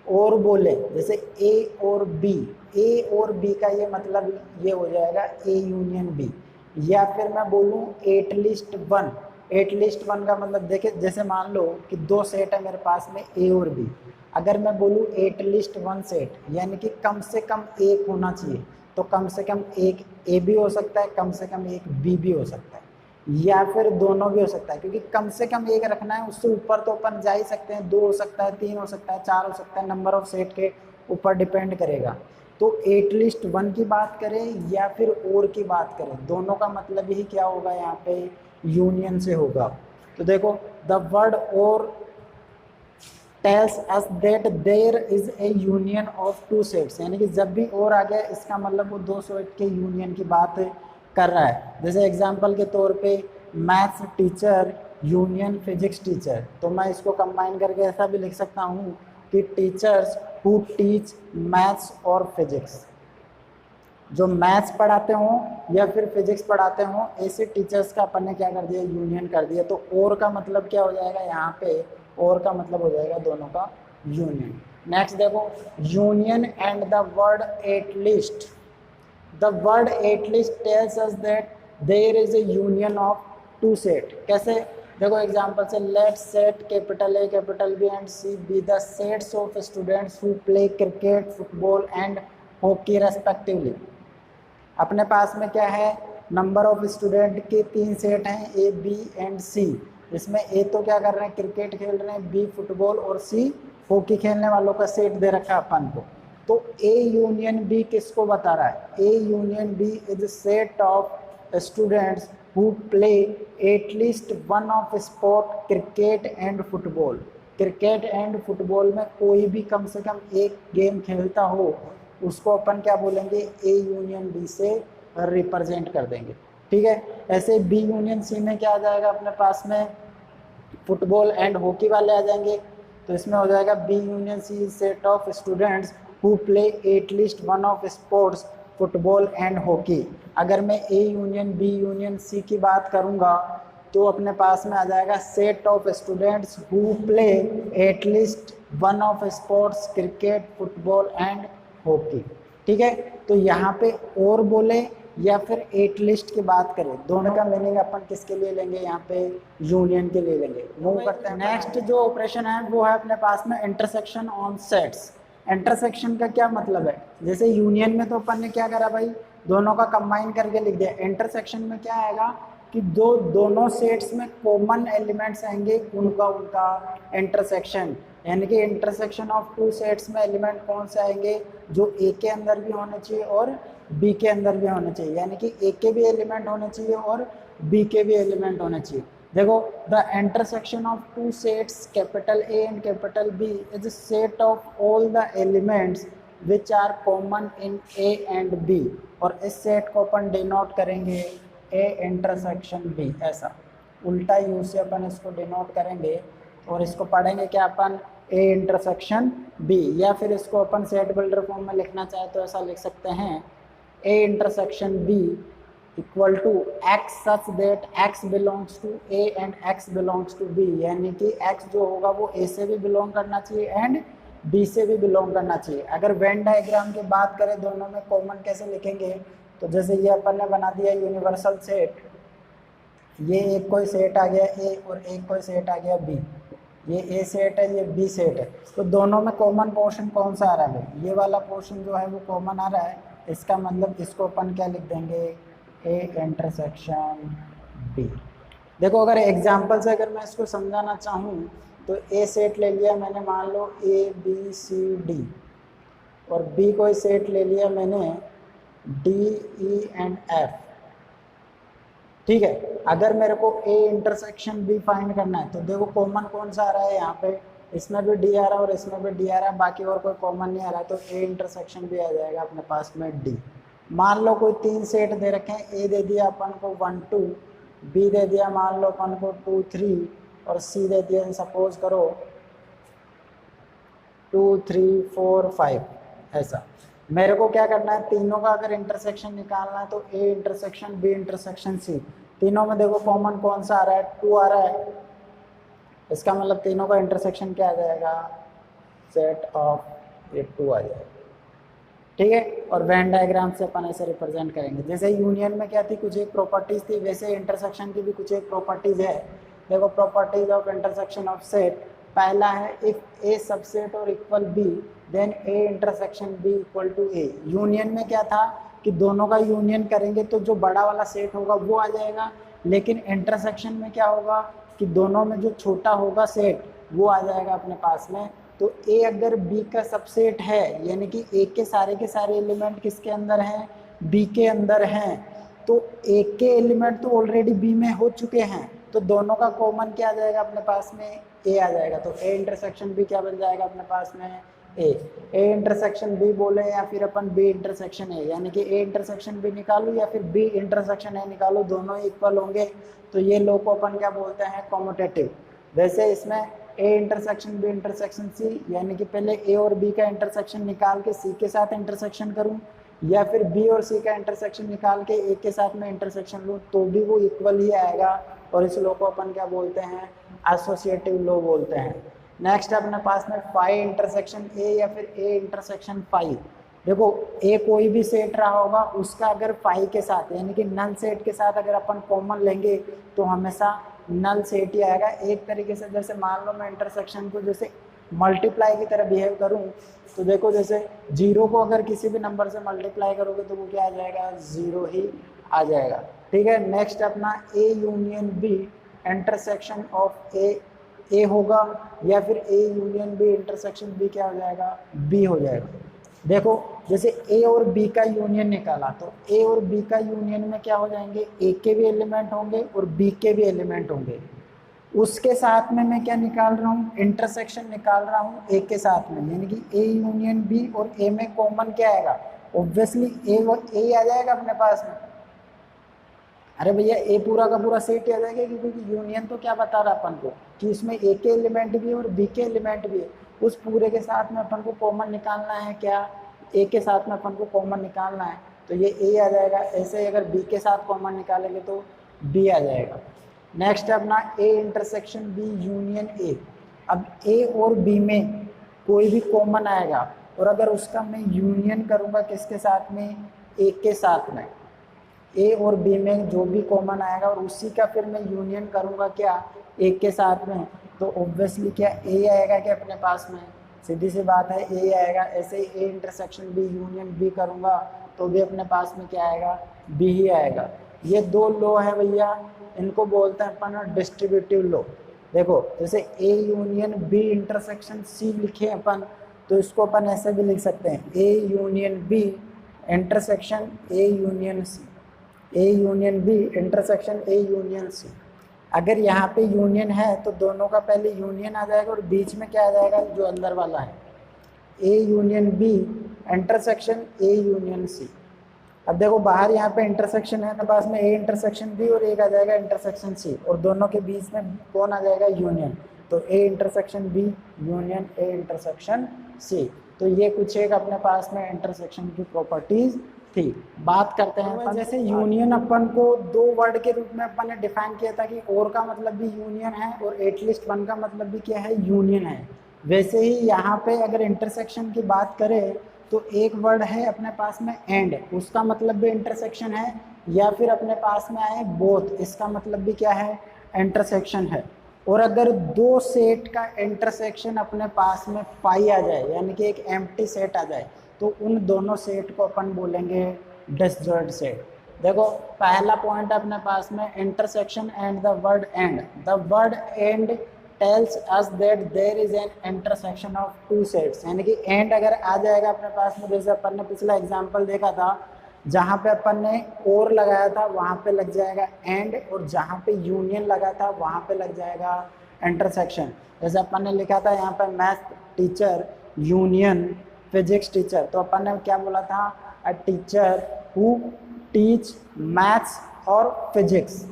और बोले जैसे ए और बी, ए और बी का ये मतलब ये हो जाएगा ए यूनियन बी, या फिर मैं बोलूँ एटलीस्ट 1। एटलीस्ट 1 का मतलब देखे, जैसे मान लो कि 2 सेट है मेरे पास में ए और बी, अगर मैं बोलूँ एटलीस्ट 1 सेट, यानी कि कम से कम एक होना चाहिए, तो कम से कम एक ए भी हो सकता है, कम से कम एक बी भी हो सकता है, या फिर दोनों भी हो सकता है, क्योंकि कम से कम एक रखना है, उससे ऊपर तो अपन जा ही सकते हैं, 2 हो सकता है, 3 हो सकता है, 4 हो सकता है, नंबर ऑफ सेट के ऊपर डिपेंड करेगा। तो एटलीस्ट 1 की बात करें या फिर और की बात करें, दोनों का मतलब ही क्या होगा, यहाँ पे यूनियन से होगा। तो देखो द वर्ड और tells us that there is a union of 2 sets, यानी कि जब भी और आ गया इसका मतलब वो 2 सेट के यूनियन की बात कर रहा है। जैसे एग्जांपल के तौर पे maths teacher union physics teacher, तो मैं इसको कंबाइन करके ऐसा भी लिख सकता हूँ कि टीचर्स हु टीच मैथ्स और फिजिक्स, जो मैथ्स पढ़ाते हों या फिर फिजिक्स पढ़ाते हों, ऐसे टीचर्स का अपन ने क्या कर दिया, यूनियन कर दिया। तो और का मतलब क्या हो जाएगा, यहाँ पे और का मतलब हो जाएगा दोनों का यूनियन। नेक्स्ट देखो union and the word at least. The word at least tells us that there is a union of two set. कैसे? देखो एग्जांपल से let's set capital A capital B and C be the sets of students who play cricket football and hockey respectively. अपने पास में क्या है, number of student के 3 set हैं, ए बी एंड सी। इसमें ए तो क्या कर रहे हैं, क्रिकेट खेल रहे हैं, बी फुटबॉल और सी हॉकी खेलने वालों का सेट दे रखा है अपन को। तो ए यूनियन बी किसको बता रहा है? A union B is set of students who play at least one of sport cricket and football. Cricket and football में कोई भी कम से कम एक गेम खेलता हो उसको अपन क्या बोलेंगे, ए यूनियन बी से रिप्रेजेंट कर देंगे। ठीक है, ऐसे बी यूनियन सी में क्या आ जाएगा अपने पास में, फुटबॉल एंड हॉकी वाले आ जाएंगे। तो इसमें हो जाएगा B union C set of students who play at least one of sports football and hockey. अगर मैं A union B union C की बात करूंगा तो अपने पास में आ जाएगा set of students who play at least one of sports cricket football and hockey. ठीक है, तो यहाँ पे और बोले या फिर एट लिस्ट की बात करें, दोनों का मीनिंग अपन किसके लिए लेंगे, यहाँ पे यूनियन के लिए लेंगे। मूव करते हैं। नेक्स्ट जो ऑपरेशन है वो है अपने पास में इंटरसेक्शन ऑन सेट्स। इंटरसेक्शन का क्या मतलब है, जैसे यूनियन में तो अपन ने क्या करा भाई, दोनों का कंबाइन करके लिख दिया। इंटरसेक्शन में क्या आएगा कि दोनों सेट्स में कॉमन एलिमेंट्स आएंगे, उनका इंटरसेक्शन, यानी कि इंटरसेक्शन ऑफ टू सेट्स में एलिमेंट कौन से आएंगे, जो ए के अंदर भी होने चाहिए और बी के अंदर भी होने चाहिए, यानी कि ए के भी एलिमेंट होने चाहिए और बी के भी एलिमेंट होने चाहिए। देखो the intersection of two sets capital A and capital B is a set of all the elements which are common in A and B, और इस सेट को अपन डिनोट करेंगे ए इंटरसेक्शन बी। ऐसा उल्टा यूज से अपन इसको डिनोट करेंगे और इसको पढ़ेंगे क्या अपन, ए इंटरसेक्शन बी, या फिर इसको अपन सेट बिल्डर फॉर्म में लिखना चाहे तो ऐसा लिख सकते हैं, A intersection B equal to x such that x belongs to A and x belongs to B, यानी कि एक्स जो होगा वो ए से भी बिलोंग करना चाहिए एंड बी से भी बिलोंग करना चाहिए। अगर वेन डायग्राम की बात करें दोनों में कॉमन कैसे लिखेंगे, तो जैसे ये अपन ने बना दिया यूनिवर्सल सेट, ये एक कोई सेट आ गया ए और एक कोई सेट आ गया बी, ये ए सेट है ये बी सेट है, तो दोनों में कॉमन पोर्शन कौन सा आ रहा है, ये वाला पोर्शन जो है वो कॉमन आ रहा है। इसका मतलब इसको अपन क्या लिख देंगे, ए इंटरसेक्शन बी। देखो अगर एग्जांपल से अगर मैं इसको समझाना चाहूँ तो ए सेट ले लिया मैंने, मान लो ए बी सी डी, और बी कोई सेट ले लिया मैंने डी ई एंड एफ। ठीक है, अगर मेरे को ए इंटरसेक्शन बी फाइंड करना है तो देखो कॉमन कौन सा आ रहा है, यहाँ पे इसमें भी डी आ रहा है और इसमें भी डी आ रहा है, बाकी और कोई कॉमन नहीं आ रहा है, तो ए इंटरसेक्शन भी आ जाएगा अपने पास में डी। मान लो कोई 3 सेट दे रखे हैं, ए दे दिया अपन को 1 2, बी दे दिया मान लो अपन को 2 3, और सी दे दिया सपोज करो 2 3 4 5। ऐसा मेरे को क्या करना है, तीनों का अगर इंटरसेक्शन निकालना है तो A intersection B intersection C, तीनों में देखो कॉमन कौन सा आ रहा है, 2 आ रहा है, इसका मतलब तीनों का इंटरसेक्शन क्या आ जाएगा, सेट ऑफ ये 2 आ जाएगा। ठीक है, और वेन डायग्राम से अपन ऐसे रिप्रेजेंट करेंगे। जैसे यूनियन में क्या थी, कुछ एक प्रॉपर्टीज थी, वैसे इंटरसेक्शन की भी कुछ एक प्रॉपर्टीज है। देखो properties of intersection of set, पहला है इफ ए सबसेट और equal B then A intersection B equal to A. Union में क्या था कि दोनों का यूनियन करेंगे तो जो बड़ा वाला सेट होगा वो आ जाएगा, लेकिन इंटरसेक्शन में क्या होगा कि दोनों में जो छोटा होगा सेट वो आ जाएगा अपने पास में। तो ए अगर बी का सबसेट है, यानी कि ए के सारे एलिमेंट किसके अंदर हैं, बी के अंदर हैं, तो ए के एलिमेंट तो ऑलरेडी बी में हो चुके हैं, तो दोनों का कॉमन क्या आ जाएगा अपने पास में, ए आ जाएगा। तो ए इंटरसेक्शन बी क्या बन जाएगा अपने पास में, ए इंटरसेक्शन बी बोले या फिर अपन बी इंटरसेक्शन ए, यानी कि ए इंटरसेक्शन बी निकालूं या फिर बी इंटरसेक्शन ए निकालूं, दोनों इक्वल होंगे, तो ये लो को अपन क्या बोलते हैं, कॉम्यूटेटिव। वैसे इसमें A intersection B intersection C, यानी कि पहले ए और बी का इंटरसेक्शन निकाल के सी के साथ इंटरसेक्शन करूं, या फिर बी और सी का इंटरसेक्शन निकाल के ए के साथ में इंटरसेक्शन लूं, तो भी वो इक्वल ही आएगा, और इस लो को अपन क्या बोलते हैं, एसोसिएटिव लो बोलते हैं। नेक्स्ट है अपने पास में फाई इंटरसेक्शन ए या फिर ए इंटरसेक्शन फाई। देखो ए कोई भी सेट रहा होगा, उसका अगर फाई के साथ यानी कि नल सेट के साथ अगर अपन कॉमन लेंगे तो हमेशा नल सेट ही आएगा। एक तरीके से जैसे मान लो मैं इंटरसेक्शन को जैसे मल्टीप्लाई की तरह बिहेव करूं, तो देखो जैसे 0 को अगर किसी भी नंबर से मल्टीप्लाई करोगे तो वो क्या आ जाएगा, 0 ही आ जाएगा। ठीक है, नेक्स्ट अपना A union B intersection of A होगा, या फिर A union B intersection B क्या हो जाएगा, बी हो जाएगा। देखो जैसे ए और बी का यूनियन निकाला तो ए और बी का यूनियन में क्या हो जाएंगे, ए के भी एलिमेंट होंगे और बी के भी एलिमेंट होंगे। उसके साथ में मैं क्या निकाल रहा हूँ, इंटरसेक्शन निकाल रहा हूँ ए के साथ में, यानी कि ए यूनियन बी और ए में कॉमन क्या आएगा, ऑब्वियसली ए और ए आ जाएगा अपने पास में। अरे भैया ए पूरा का पूरा सेट ही आ जाएगा, क्योंकि यूनियन तो क्या बता रहा अपन को कि इसमें ए के एलिमेंट भी है और बी के एलिमेंट भी है। उस पूरे के साथ में अपन को कॉमन निकालना है, क्या ए के साथ में अपन को कॉमन निकालना है, तो ये ए आ जाएगा। ऐसे अगर बी के साथ कॉमन निकालेंगे तो बी आ जाएगा। नेक्स्ट है अपना A intersection B union A. अब ए और बी में कोई भी कॉमन आएगा और अगर उसका मैं यूनियन करूँगा किसके साथ में, ए के साथ में, ए और बी में जो भी कॉमन आएगा और उसी का फिर मैं यूनियन करूँगा क्या, ए के साथ में, तो ऑब्वियसली क्या ए आएगा क्या अपने पास में, सीधी सी बात है ए आएगा। ऐसे ही A intersection B union B करूँगा तो भी अपने पास में क्या आएगा, बी ही आएगा। ये दो लॉ है भैया, इनको बोलते हैं अपन डिस्ट्रीब्यूटिव लॉ। देखो जैसे A union B intersection C लिखे अपन, तो इसको अपन ऐसे भी लिख सकते हैं, A union B intersection A union C, A union B intersection A union C. अगर यहाँ पे यूनियन है तो दोनों का पहले यूनियन आ जाएगा और बीच में क्या आ जाएगा, जो अंदर वाला है, A union B intersection A union C. अब देखो बाहर यहाँ पे इंटरसेक्शन है, तो पास में ए इंटरसेक्शन बी और एक आ जाएगा इंटरसेक्शन सी, और दोनों के बीच में कौन आ जाएगा, यूनियन। तो A intersection B union A intersection C. तो ये कुछ एक अपने पास में इंटरसेक्शन की प्रॉपर्टीज थी। बात करते हैं अपन, जैसे यूनियन अपन को दो वर्ड के रूप में अपन ने डिफाइन किया था कि और का मतलब भी यूनियन है और एटलीस्ट वन का मतलब भी क्या है, यूनियन है। वैसे ही यहाँ पे अगर इंटरसेक्शन की बात करें तो एक वर्ड है अपने पास में एंड, उसका मतलब भी इंटरसेक्शन है, या फिर अपने पास में आए बोथ, इसका मतलब भी क्या है, इंटरसेक्शन है। और अगर दो सेट का इंटरसेक्शन अपने पास में पाई आ जाए, यानी कि एक एम्प्टी सेट आ जाए, तो उन दोनों सेट को अपन बोलेंगे डिसजॉइंट सेट। देखो पहला पॉइंट अपने पास में intersection and the word and. The word and tells us that there is an intersection of two sets, यानी कि एंड अगर आ जाएगा अपने पास में, जैसे अपन ने पिछला एग्जांपल देखा था, जहाँ पे अपन ने और लगाया था वहाँ पे लग जाएगा एंड, और जहाँ पे यूनियन लगा था वहाँ पे लग जाएगा इंटरसेक्शन। जैसे अपन ने लिखा था यहाँ पे math teacher union physics teacher, तो अपन ने क्या बोला था, a teacher who teach maths और फिजिक्स।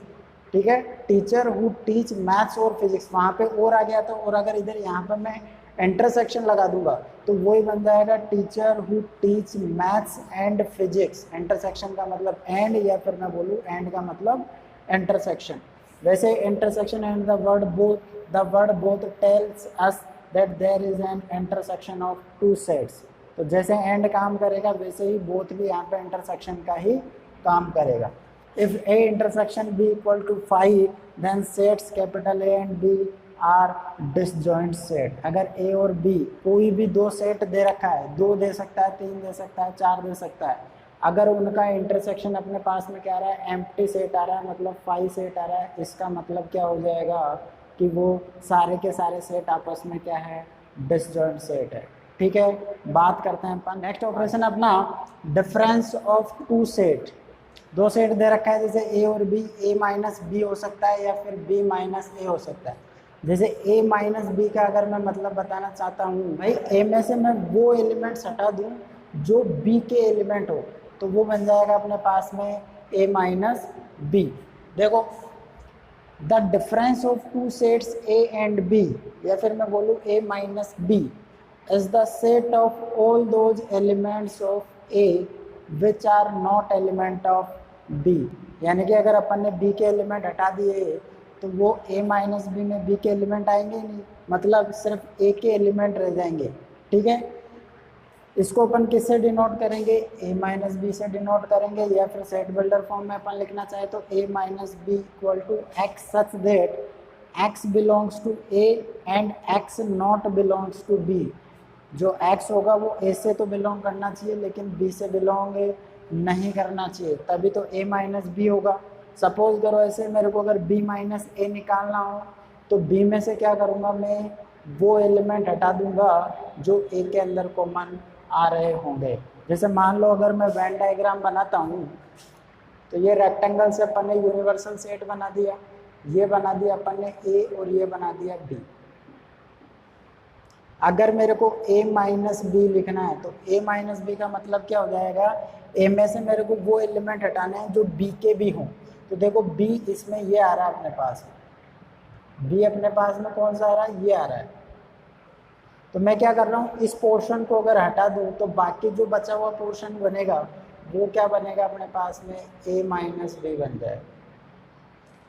ठीक है, टीचर हु टीच मैथ्स और फिजिक्स, वहाँ पे और आ गया था, और अगर इधर यहाँ पे मैं इंटरसेक्शन लगा दूंगा तो वही बन जाएगा teacher who teach maths and physics. Intersection का मतलब एंड, या फिर मैं बोलूँ एंड का मतलब इंटरसेक्शन। वैसे intersection and the word both tells us that there is an intersection of two sets. तो जैसे एंड काम करेगा वैसे ही बोथ भी यहाँ पे इंटरसेक्शन का ही काम करेगा। If A intersection B equal to phi, then sets capital A and B are disjoint set। अगर A और B कोई भी दो सेट दे रखा है, दो दे सकता है, तीन दे सकता है, चार दे सकता है, अगर उनका इंटरसेक्शन अपने पास में क्या आ रहा है, एम्प्टी सेट आ रहा है, मतलब फाई सेट आ रहा है, इसका मतलब क्या हो जाएगा कि वो सारे के सारे सेट आपस में क्या है, डिसजॉइंट सेट है। ठीक है, बात करते हैं अपन नेक्स्ट ऑपरेशन अपना डिफरेंस ऑफ टू सेट। दो सेट दे रखा है जैसे ए और बी, ए माइनस बी हो सकता है या फिर बी माइनस ए हो सकता है। जैसे ए माइनस बी का अगर मैं मतलब बताना चाहता हूँ, भाई ए में से मैं वो एलिमेंट्स हटा दूँ जो बी के एलिमेंट हो, तो वो बन जाएगा अपने पास में ए माइनस बी। देखो the difference of two sets A and B, या फिर मैं बोलूँ A minus B, is the set of all those elements of A which are not element of B. यानी कि अगर अपन ने बी के एलिमेंट हटा दिए तो वो a माइनस बी में b के एलिमेंट आएंगे ही नहीं, मतलब सिर्फ a के एलिमेंट रह जाएंगे। ठीक है, इसको अपन किससे डिनोट करेंगे, a माइनस बी से डिनोट करेंगे, या फिर सेट बिल्डर फॉर्म में अपन लिखना चाहे तो a minus B equal to x such that x belongs to a and x not belongs to b। जो x होगा वो a से तो बिलोंग करना चाहिए लेकिन b से बिलोंग नहीं करना चाहिए, तभी तो a माइनस बी होगा। सपोज करो ऐसे मेरे को अगर b माइनस ए निकालना हो तो b में से क्या करूँगा, मैं वो एलिमेंट हटा दूंगा जो a के अंदर कॉमन आ रहे होंगे। जैसे मान लो अगर मैं वेन डायग्राम बनाता हूँ तो ये रेक्टेंगल से अपन ने यूनिवर्सल सेट बना दिया, ये बना दिया अपन ने a और ये बना दिया b। अगर मेरे को a माइनस बी लिखना है तो a माइनस बी का मतलब क्या हो जाएगा, a में से मेरे को वो एलिमेंट हटाने हैं जो b के भी हों। तो देखो b इसमें ये आ रहा है अपने पास, b अपने पास में कौन सा आ रहा है, ये आ रहा है। तो मैं क्या कर रहा हूँ, इस पोर्शन को अगर हटा दूँ तो बाकी जो बचा हुआ पोर्शन बनेगा वो क्या बनेगा अपने पास में, a माइनस बी बन जाएगा।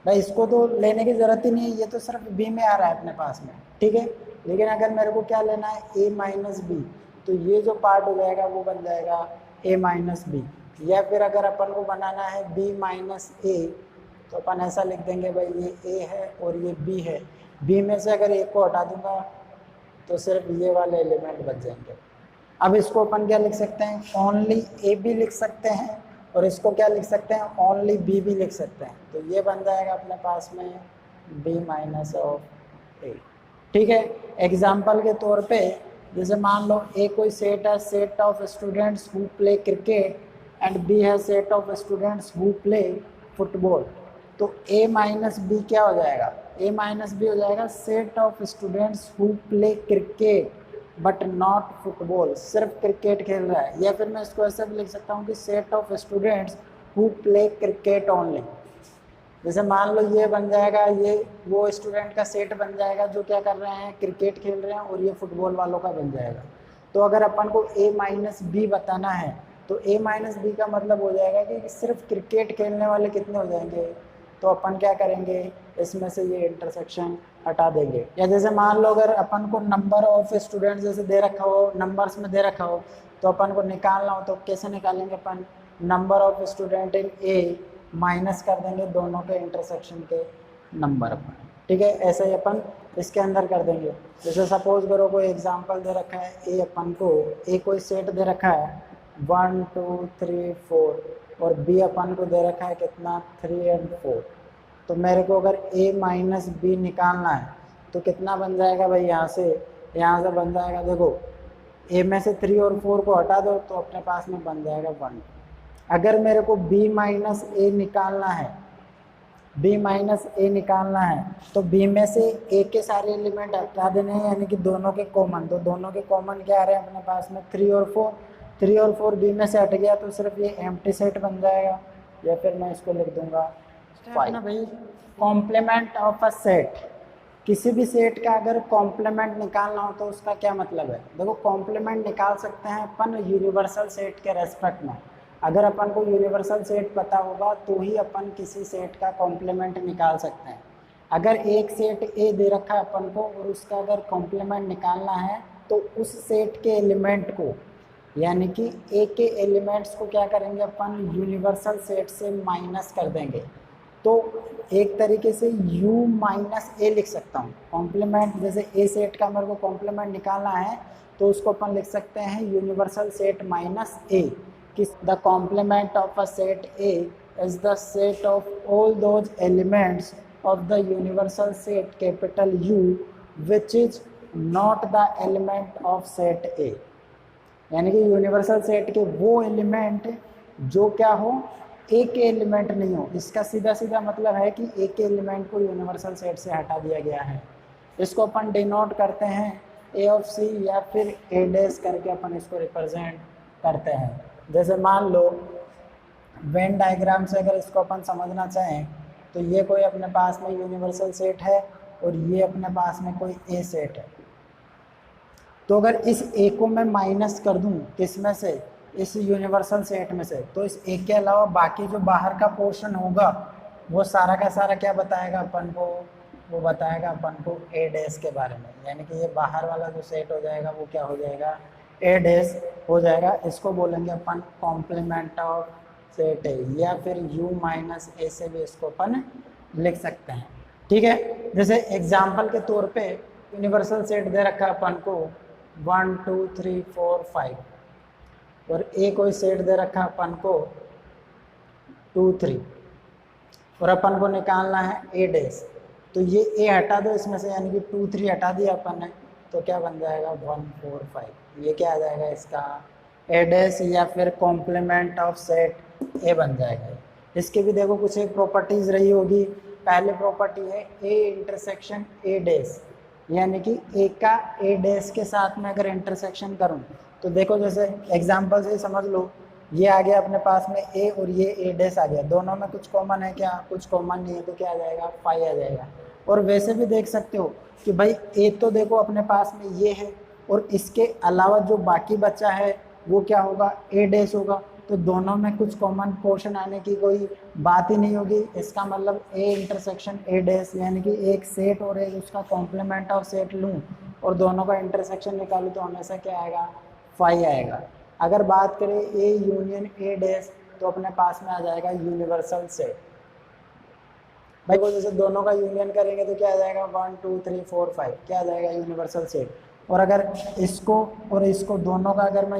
भाई इसको तो लेने की ज़रूरत ही नहीं है, ये तो सिर्फ b में आ रहा है अपने पास में। ठीक है, लेकिन अगर मेरे को क्या लेना है, a माइनस बी, तो ये जो पार्ट हो जाएगा वो बन जाएगा a माइनस बी। या फिर अगर अपन को बनाना है b माइनस ए, तो अपन ऐसा लिख देंगे भाई ये a है और ये b है, b में से अगर a को हटा दूंगा तो सिर्फ ये वाले एलिमेंट बच जाएंगे। अब इसको अपन क्या लिख सकते हैं, ओनली ए भी लिख सकते हैं, और इसको क्या लिख सकते हैं, ओनली बी भी लिख सकते हैं। तो ये बन जाएगा अपने पास में b माइनस ऑफ ए। ठीक है, एग्जाम्पल के तौर पे जैसे मान लो ए कोई सेट है, set of students who play cricket, and B है set of students who play football. तो a माइनस बी क्या हो जाएगा, a माइनस बी हो जाएगा set of students who play cricket but not football, सिर्फ क्रिकेट खेल रहा है। या फिर मैं इसको ऐसे भी लिख सकता हूँ कि set of students who play cricket only. जैसे मान लो ये बन जाएगा, ये वो स्टूडेंट का सेट बन जाएगा जो क्या कर रहे हैं, क्रिकेट खेल रहे हैं, और ये फुटबॉल वालों का बन जाएगा। तो अगर अपन को a माइनस बी बताना है तो a माइनस बी का मतलब हो जाएगा कि सिर्फ क्रिकेट खेलने वाले कितने हो जाएंगे, तो अपन क्या करेंगे, इसमें से ये इंटरसेक्शन हटा देंगे। या जैसे मान लो अगर अपन को नंबर ऑफ स्टूडेंट्स जैसे दे रखा हो, नंबर्स में दे रखा हो, तो अपन को निकालना हो तो कैसे निकालेंगे अपन, number of student in A minus कर देंगे दोनों के इंटरसेक्शन के नंबर अपन। ठीक है, ऐसे ही अपन इसके अंदर कर देंगे। जैसे सपोज करो कोई एग्जांपल दे रखा है, ए अपन को ए कोई सेट दे रखा है 1 2 3 4, और बी अपन को दे रखा है कितना 3 और 4। तो मेरे को अगर a माइनस बी निकालना है तो कितना बन जाएगा भाई, यहाँ से बन जाएगा, देखो a में से 3 और 4 को हटा दो तो अपने पास में बन जाएगा 1। अगर मेरे को b माइनस ए निकालना है, तो b में से a के सारे एलिमेंट हटा देने हैं, यानी कि दोनों के कॉमन। तो दोनों के कॉमन क्या आ रहे हैं अपने पास में 3 और 4, 3 और 4 b में से हट गया तो सिर्फ ये एम्प्टी सेट बन जाएगा। या फिर मैं इसको लिख दूंगा 5 ना भाई, कॉम्प्लीमेंट ऑफ अ सेट। किसी भी सेट का अगर कॉम्प्लीमेंट निकालना हो तो उसका क्या मतलब है, देखो कॉम्प्लीमेंट निकाल सकते हैं अपन यूनिवर्सल सेट के रेस्पेक्ट में। अगर अपन को यूनिवर्सल सेट पता होगा तो ही अपन किसी सेट का कॉम्प्लीमेंट निकाल सकते हैं। अगर एक सेट ए दे रखा है अपन को और उसका अगर कॉम्प्लीमेंट निकालना है तो उस सेट के एलिमेंट को, यानी कि ए के एलिमेंट्स को क्या करेंगे अपन, यूनिवर्सल सेट से माइनस कर देंगे। तो एक तरीके से u माइनस ए लिख सकता हूँ कॉम्प्लीमेंट। जैसे ए सेट का मेरे को कॉम्प्लीमेंट निकालना है तो उसको अपन लिख सकते हैं यूनिवर्सल सेट माइनस ए, कि the complement of a set A is the set of all those elements of the universal set capital U which is not the element of set A. यानी कि universal set के वो element जो क्या हो, ए के element नहीं हो। इसका सीधा सीधा मतलब है कि ए के एलिमेंट को यूनिवर्सल सेट से हटा दिया गया है। इसको अपन डिनोट करते हैं ए ऑफ सी या फिर ए डैश करके अपन इसको रिप्रेजेंट करते हैं। जैसे मान लो वेन डायग्राम से अगर इसको अपन समझना चाहें तो ये कोई अपने पास में यूनिवर्सल सेट है और ये अपने पास में कोई ए सेट है। तो अगर इस ए को मैं माइनस कर दूं किसमें से, इस यूनिवर्सल सेट में से, तो इस ए के अलावा बाकी जो बाहर का पोर्शन होगा वो सारा का सारा क्या बताएगा अपन को, वो बताएगा अपन को ए डैश के बारे में, यानी कि ये बाहर वाला जो सेट हो जाएगा वो क्या हो जाएगा, ए डैश हो जाएगा। इसको बोलेंगे अपन कॉम्प्लीमेंट ऑफ सेट ए, या फिर u माइनस ए से भी इसको अपन लिख सकते हैं। ठीक है, जैसे एग्जाम्पल के तौर पे यूनिवर्सल सेट दे रखा है अपन को 1 2 3 4 5, और ए कोई सेट दे रखा है अपन को 2 3, और अपन को निकालना है ए डैश। तो ये ए हटा दो इसमें से, यानी कि 2 3 हटा दिया अपन ने, तो क्या बन जाएगा 1 4 5। ये क्या आ जाएगा इसका ए डैश, या फिर कॉम्प्लीमेंट ऑफ सेट ए बन जाएगा। इसके भी देखो कुछ एक प्रॉपर्टीज रही होगी। पहले प्रॉपर्टी है ए इंटरसेक्शन ए डैश, यानी कि ए का ए डैश के साथ में अगर इंटरसेक्शन करूं तो देखो, जैसे एग्जांपल से समझ लो, ये आ गया अपने पास में ए और ये ए डैश आ गया, दोनों में कुछ कॉमन है क्या, कुछ कॉमन नहीं है, तो क्या आ जाएगा 5 आ जाएगा। और वैसे भी देख सकते हो कि भाई ए तो देखो अपने पास में ये है, और इसके अलावा जो बाकी बचा है वो क्या होगा, ए डैश होगा। तो दोनों में कुछ कॉमन पोर्शन आने की कोई बात ही नहीं होगी। इसका मतलब ए इंटरसेक्शन ए डैश, यानी कि एक सेट और एक उसका कॉम्प्लीमेंट ऑफ सेट लूँ और दोनों का इंटरसेक्शन निकालूँ तो हमेशा क्या आएगा 5 आएगा। अगर बात करें ए यूनियन ए डैश तो अपने पास में आ जाएगा यूनिवर्सल सेट। भाई वो जैसे दोनों का यूनियन करेंगे तो क्या आ जाएगा 1 2 3 4 5, क्या आ जाएगा यूनिवर्सल सेट। और अगर इसको और इसको दोनों का अगर मैं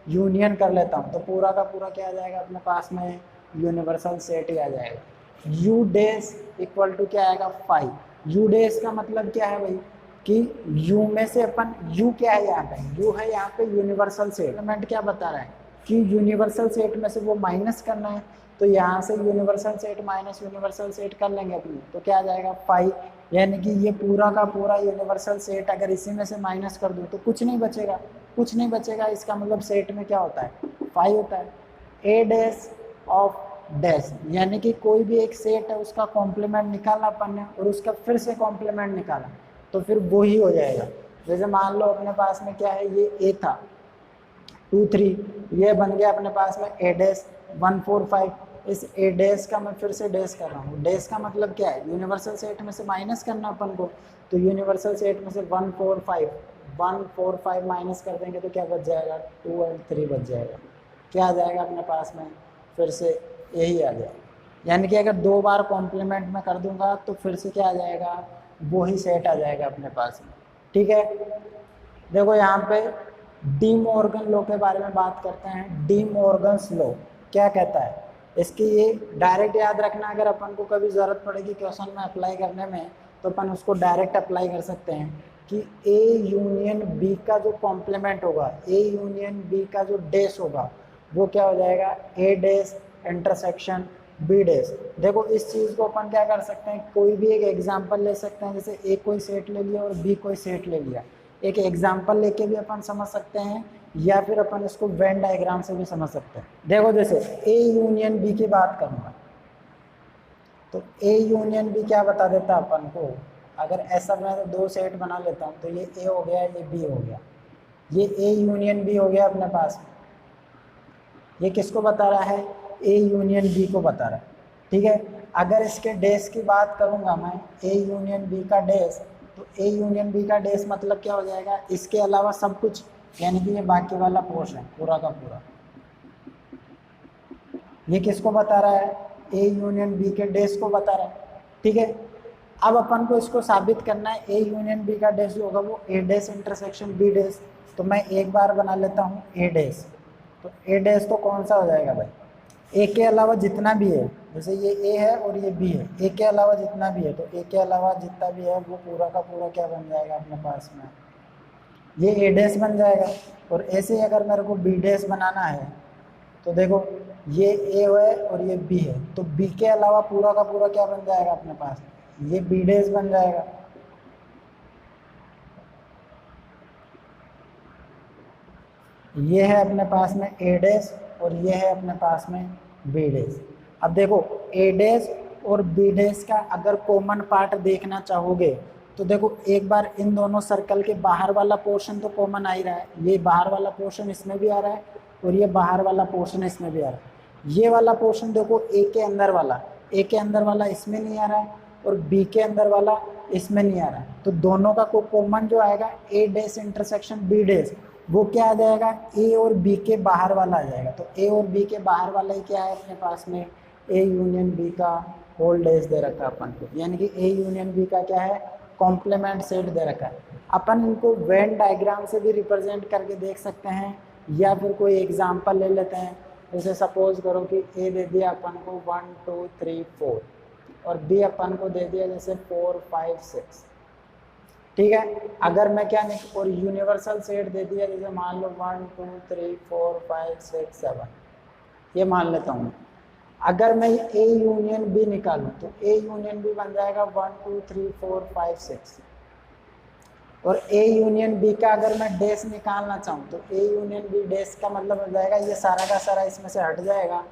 यूनियन कर लेता हूँ तो पूरा का पूरा क्या आ जाएगा अपने पास में यूनिवर्सल सेट ही आ जाएगा। यू डैश इक्वल टू क्या आएगा 5। यू डैश का मतलब क्या है भाई कि यू में से अपन, यू क्या है यहाँ पे, यू है यहाँ पे यूनिवर्सल सेट। एलिमेंट क्या बता रहा है कि यूनिवर्सल सेट में से वो माइनस करना है, तो यहाँ से universal set minus universal set कर लेंगे अपनी, तो क्या आ जाएगा 5। यानी कि ये पूरा का पूरा यूनिवर्सल सेट अगर इसी में से माइनस कर दूँ तो कुछ नहीं बचेगा, कुछ नहीं बचेगा। इसका मतलब सेट में क्या होता है 5 होता है। ए डैश ऑफ डैश, यानी कि कोई भी एक सेट है उसका कॉम्प्लीमेंट निकाला अपन ने और उसका फिर से कॉम्प्लीमेंट निकाला तो फिर वो ही हो जाएगा। जैसे मान लो अपने पास में क्या है, ये ए था 2 3, ये बन गया अपने पास में ए डैश 1 4 5। इस ए डैश का मैं फिर से डैश कर रहा हूँ। डैश का मतलब क्या है, यूनिवर्सल सेट में से माइनस करना अपन को, तो यूनिवर्सल सेट में से 1 4 5 माइनस कर देंगे तो क्या बच जाएगा 2 और 3 बच जाएगा। क्या आ जाएगा अपने पास में, फिर से यही आ जाएगा। यानी कि अगर 2 बार कॉम्प्लीमेंट में कर दूंगा तो फिर से क्या आ जाएगा, वो ही सेट आ जाएगा अपने पास में। ठीक है, देखो यहाँ पे डी मॉर्गन लॉ के बारे में बात करते हैं। डी मॉर्गन्स लॉ क्या कहता है, इसकी ये डायरेक्ट याद रखना, अगर अपन को कभी ज़रूरत पड़ेगी क्वेश्चन में अप्लाई करने में तो अपन उसको डायरेक्ट अप्लाई कर सकते हैं कि ए यूनियन बी का जो कॉम्प्लीमेंट होगा, ए यूनियन बी का जो डैश होगा वो क्या हो जाएगा ए डैश इंटरसेक्शन बी डैश। देखो इस चीज़ को अपन क्या कर सकते हैं, कोई भी एक एग्जांपल ले सकते हैं। जैसे ए कोई सेट ले लिया और बी कोई सेट ले लिया, एक एग्जांपल लेके भी अपन समझ सकते हैं, या फिर अपन इसको वेन डायग्राम से भी समझ सकते हैं। देखो जैसे ए यूनियन बी की बात करूँगा तो ए यूनियन बी क्या बता देता अपन को, अगर ऐसा मैं 2 सेट बना लेता हूँ तो ये ए हो गया, ये बी हो गया, ये ए यूनियन बी हो गया अपने पास में। ये किसको बता रहा है, ए यूनियन बी को बता रहा है। ठीक है, अगर इसके डैश की बात करूँगा मैं, ए यूनियन बी का डैश, तो ए यूनियन बी का डैश मतलब क्या हो जाएगा, इसके अलावा सब कुछ, यानी कि ये बाकी वाला पोर्शन पूरा का पूरा। ये किसको बता रहा है, ए यूनियन बी के डैश को बता रहा है। ठीक है, अब अपन को इसको साबित करना है, ए यूनियन बी का डैश जो होगा वो ए डैश इंटरसेक्शन बी डैश। तो मैं एक बार बना लेता हूँ ए डैश, तो ए डैश तो कौन सा हो जाएगा भाई, ए के अलावा जितना भी है, जैसे ये ए है और ये बी है, ए के अलावा जितना भी है, तो ए के अलावा जितना भी है वो पूरा का पूरा क्या बन जाएगा अपने पास में, ये ए डैश बन जाएगा। और ऐसे ही अगर मेरे को बी डैश बनाना है तो देखो ये ए है और ये बी है, तो बी के अलावा पूरा का पूरा क्या बन जाएगा अपने पास, ये बी डैश बन जाएगा। ये है अपने पास में ए डैश और ये है अपने पास में बी डैश। अब देखो ए डैश और बी डैश का अगर कॉमन पार्ट देखना चाहोगे तो देखो एक बार इन दोनों सर्कल के बाहर वाला पोर्शन तो कॉमन आ ही रहा है, ये बाहर वाला पोर्शन इसमें भी आ रहा है और ये बाहर वाला पोर्शन इसमें भी आ रहा है। ये वाला पोर्शन देखो ए के अंदर वाला, ए के अंदर वाला इसमें नहीं आ रहा है और बी के अंदर वाला इसमें नहीं आ रहा है, तो दोनों का कॉमन जो आएगा ए डैश इंटरसेक्शन बी डैश, वो क्या आ जाएगा, ए और बी के बाहर वाला आ जाएगा। तो ए और बी के बाहर वाला ही क्या है अपने पास में, ए यूनियन बी का होल डैश दे रखा है अपन को, यानी कि ए यूनियन बी का क्या है, कॉम्प्लीमेंट सेट दे रखा है। अपन इनको वेन डायग्राम से भी रिप्रेजेंट करके देख सकते हैं, या फिर कोई एग्जांपल ले लेते हैं। जैसे सपोज करो कि ए दे दिया अपन को 1 2 3 4 और बी अपन को दे दिया जैसे 4 5 6, ठीक है। अगर मैं क्या और यूनिवर्सल सेट दे दिया जैसे मान लो 1 2 3 4 5 6 7, ये मान लेता हूँ। अगर मैं ए यूनियन बी निकालूं तो ए यूनियन बी बन जाएगा 1 2 3 4 5 6, और ए यूनियन बी का अगर मैं डैश निकालना चाहूँ तो ए यूनियन बी डैश का मतलब हो जाएगा ये सारा का सारा इसमें से हट जाएगा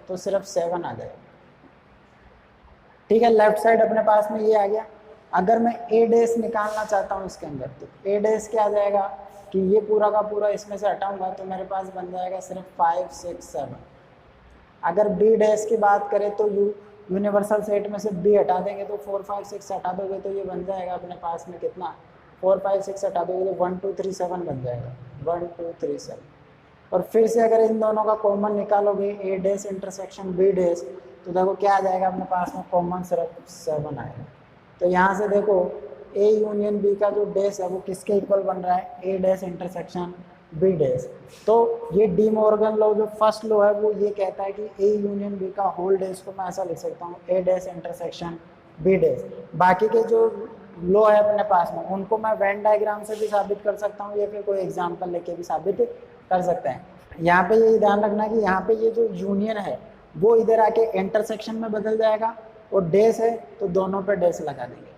तो सिर्फ 7 आ जाएगा, ठीक है। लेफ्ट साइड अपने पास में ये आ गया। अगर मैं ए डैश निकालना चाहता हूँ इसके अंदर तो ए डैश क्या आ जाएगा कि ये पूरा का पूरा इसमें से हटाऊंगा तो मेरे पास बन जाएगा सिर्फ 5 6 7। अगर बी डैश की बात करें तो यूनिवर्सल सेट में से बी हटा देंगे तो 4 5 6 हटा दोगे तो ये बन जाएगा अपने पास में कितना, 4 5 6 हटा दोगे तो 1 2 3 7 बन जाएगा, 1 2 3 7। और फिर से अगर इन दोनों का कॉमन निकालोगे ए डैश इंटरसेक्शन बी डैश तो देखो क्या आ जाएगा अपने पास में, कॉमन सिर्फ 7 आएगा। तो यहाँ से देखो ए यूनियन बी का जो डैश है वो किसके इक्वल बन रहा है, ए डैश इंटरसेक्शन बी डैश। तो ये डी मॉर्गन लॉ जो फर्स्ट लॉ है वो ये कहता है कि ए यूनियन बी का होल डैश को मैं ऐसा लिख सकता हूँ ए डैश इंटरसेक्शन बी डैश। बाकी के जो लॉ है अपने पास में उनको मैं वेन डायग्राम से भी साबित कर सकता हूँ या फिर कोई एग्जाम्पल लेके भी साबित कर सकते हैं। यहाँ पे ये ध्यान रखना कि यहाँ पे ये जो यूनियन है वो इधर आके इंटरसेक्शन में बदल जाएगा और डैश है तो दोनों पे डैश लगा देंगे,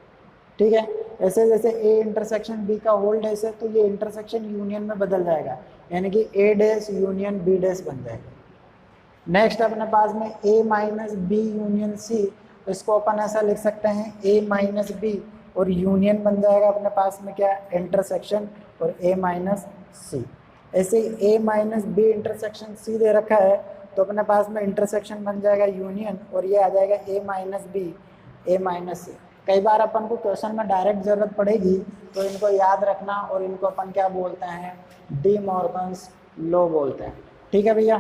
ठीक है। ऐसे जैसे ए इंटरसेक्शन बी का होल डैश है तो ये इंटरसेक्शन यूनियन में बदल जाएगा, यानी कि ए डैश यूनियन बी डैश बन जाएगा। नेक्स्ट अपने पास में ए माइनस बी यूनियन सी, तो इसको अपन ऐसा लिख सकते हैं ए माइनस बी और यूनियन बन जाएगा अपने पास में क्या, इंटरसेक्शन और ए माइनस सी। ऐसे ए माइनस बी इंटरसेक्शन सी दे रखा है तो अपने पास में इंटरसेक्शन बन जाएगा यूनियन और ये आ जाएगा ए माइनस बी ए माइनस सी। कई बार अपन को क्वेश्चन में डायरेक्ट जरूरत पड़ेगी तो इनको याद रखना और इनको अपन क्या बोलते हैं, डी मॉर्गन्स लॉ बोलते हैं, ठीक है भैया।